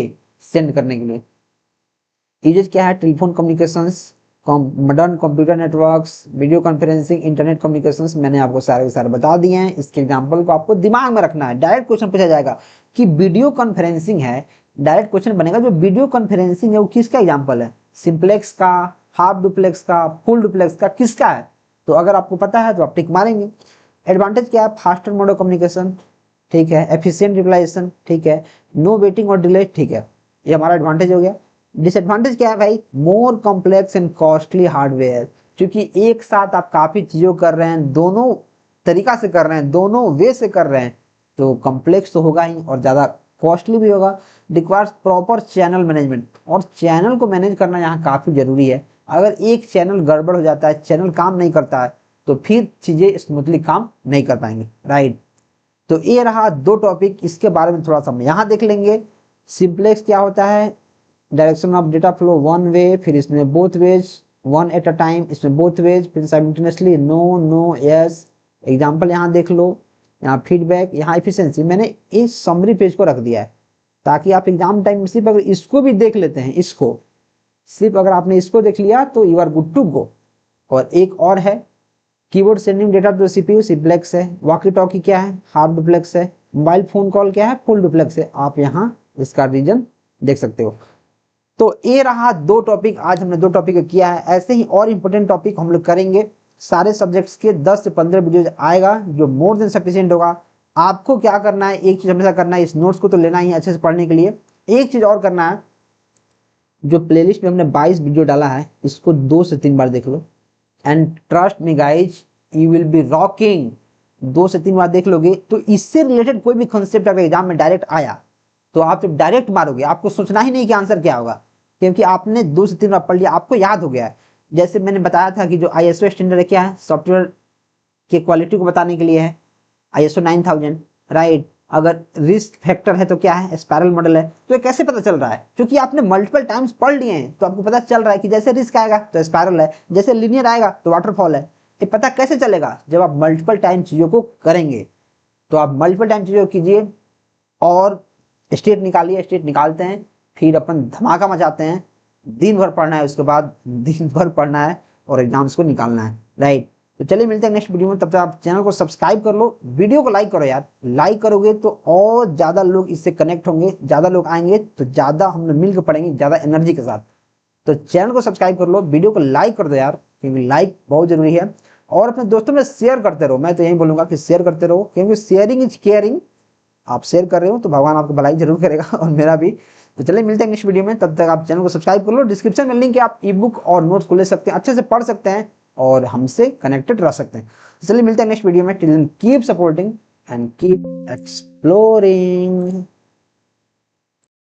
सेंड करने के लिए। यूजेज क्या है, telephone communications, modern computer networks, video conferencing, internet communications, मैंने आपको सारे के सारे बता दिए हैं। इसके एग्जांपल को आपको दिमाग में रखना है, डायरेक्ट क्वेश्चन पूछा जाएगा कि वीडियो कॉन्फ्रेंसिंग है, डायरेक्ट क्वेश्चन बनेगा जो वीडियो कॉन्फ्रेंसिंग है वो किसका एग्जाम्पल है, सिंप्लेक्स का, हाफ डुप्लेक्स का, फुल डुप्लेक्स का, किसका है। तो अगर आपको पता है तो आप टिक मारेंगे। एडवांटेज क्या है, फास्टर मोड ऑफ कम्युनिकेशन, ठीक है, एफिशिएंट यूटिलाइजेशन, ठीक है, नो वेटिंग और डिले, ठीक है, ये हमारा एडवांटेज हो गया। डिसएडवांटेज क्या है भाई, more complex and costly hardware, क्योंकि एक साथ आप काफी चीजों कर रहे हैं, दोनों तरीका से कर रहे हैं, दोनों वे से कर रहे हैं, तो कॉम्प्लेक्स तो होगा ही और ज्यादा कॉस्टली भी होगा। रिक्वायर्स प्रॉपर चैनल मैनेजमेंट, और चैनल को मैनेज करना यहाँ काफी जरूरी है। अगर एक चैनल गड़बड़ हो जाता है, चैनल काम नहीं करता है, तो फिर चीजें स्मूथली काम नहीं कर पाएंगे, राइट। तो ये रहा दो टॉपिक, इसके बारे में थोड़ा सा हम यहाँ देख लेंगे। सिंप्लेक्स क्या होता है, direction of data flow one way, फिर इसमें both ways, one at a time, इसमें बोथ वेज, फिर simultaneously, no no yes. Example यहाँ देख लो, यहाँ फीडबैक, यहाँ एफिशिएंसी। मैंने इस समरी पेज को रख दिया है ताकि आप एग्जाम टाइम में सिर्फ अगर इसको भी देख लेते हैं, इसको सिर्फ अगर आपने इसको देख लिया तो you are good to go. और एक और है, keyboard sending data to CPU, simplex है। वॉकी टॉकी क्या है, हाफ डुप्लेक्स है। मोबाइल फोन कॉल क्या है, फुल डुप्लेक्स है। आप यहाँ इसका रीजन देख सकते हो। तो ये रहा दो टॉपिक, आज हमने दो टॉपिक किया है। ऐसे ही और इंपॉर्टेंट टॉपिक हम लोग करेंगे, सारे सब्जेक्ट्स के 10 से 15 वीडियो आएगा जो मोर देन सफिशिएंट होगा। आपको क्या करना है, एक चीज हमेशा करना है, इस नोट्स को तो लेना ही अच्छे से पढ़ने के लिए। एक चीज और करना है, जो प्लेलिस्ट में हमने 22 वीडियो डाला है, इसको 2 से 3 बार देख लो, and trust me guys, you will be rocking. 2 से 3 बार देख लोगे तो इससे रिलेटेड कोई भी कॉन्सेप्ट अगर एग्जाम में डायरेक्ट आया तो आप जब डायरेक्ट मारोगे, आपको सोचना ही नहीं कि आंसर क्या होगा, क्योंकि आपने 2 से 3 बार पढ़ लिया, आपको याद हो गया है। जैसे मैंने बताया था कि जो ISO स्टैंडर्ड है क्या है, सॉफ्टवेयर की क्वालिटी को बताने के लिए है, ISO 9000, राइट। अगर रिस्क फैक्टर है तो क्या है, स्पाइरल मॉडल है। तो ये कैसे पता चल रहा है, क्योंकि आपने मल्टीपल टाइम्स पढ़ लिए हैं, तो आपको पता चल रहा है कि जैसे रिस्क आएगा तो स्पाइरल है, जैसे लिनियर आएगा तो वाटरफॉल है। ये पता कैसे चलेगा, जब आप मल्टीपल टाइम चीजों को करेंगे। तो आप मल्टीपल टाइम चीजों को कीजिए और स्टेट निकालिए, स्टेट निकालते हैं, फिर अपन धमाका मचाते हैं। दिन भर पढ़ना है, उसके बाद दिन भर पढ़ना है और एग्जाम्स को निकालना है, राइट। तो चलिए मिलते हैं नेक्स्ट वीडियो में, तब तक आप चैनल को सब्सक्राइब कर लो, वीडियो को लाइक करो यार। लाइक करोगे तो और ज्यादा लोग इससे कनेक्ट होंगे, ज्यादा लोग आएंगे तो ज्यादा हम लोग मिलकर पढ़ेंगे, ज्यादा एनर्जी के साथ। तो चैनल को सब्सक्राइब कर लो, वीडियो को लाइक कर दो यार, क्योंकि लाइक बहुत जरूरी है। और अपने दोस्तों में शेयर करते रहो, मैं तो यही बोलूंगा कि शेयर करते रहो, क्योंकि शेयरिंग इज केयरिंग। आप शेयर कर रहे हो तो भगवान आपको भलाई जरूर करेगा और मेरा भी। तो चलिए मिलते हैं नेक्स्ट वीडियो में, तब तक आप चैनल को सब्सक्राइब कर लो। डिस्क्रिप्शन में लिंक है, आप ई बुक और नोट्स को ले सकते हैं, अच्छे से पढ़ सकते हैं और हमसे कनेक्टेड रह सकते हैं। चलिए मिलते हैं नेक्स्ट वीडियो में। Till then keep supporting and keep exploring.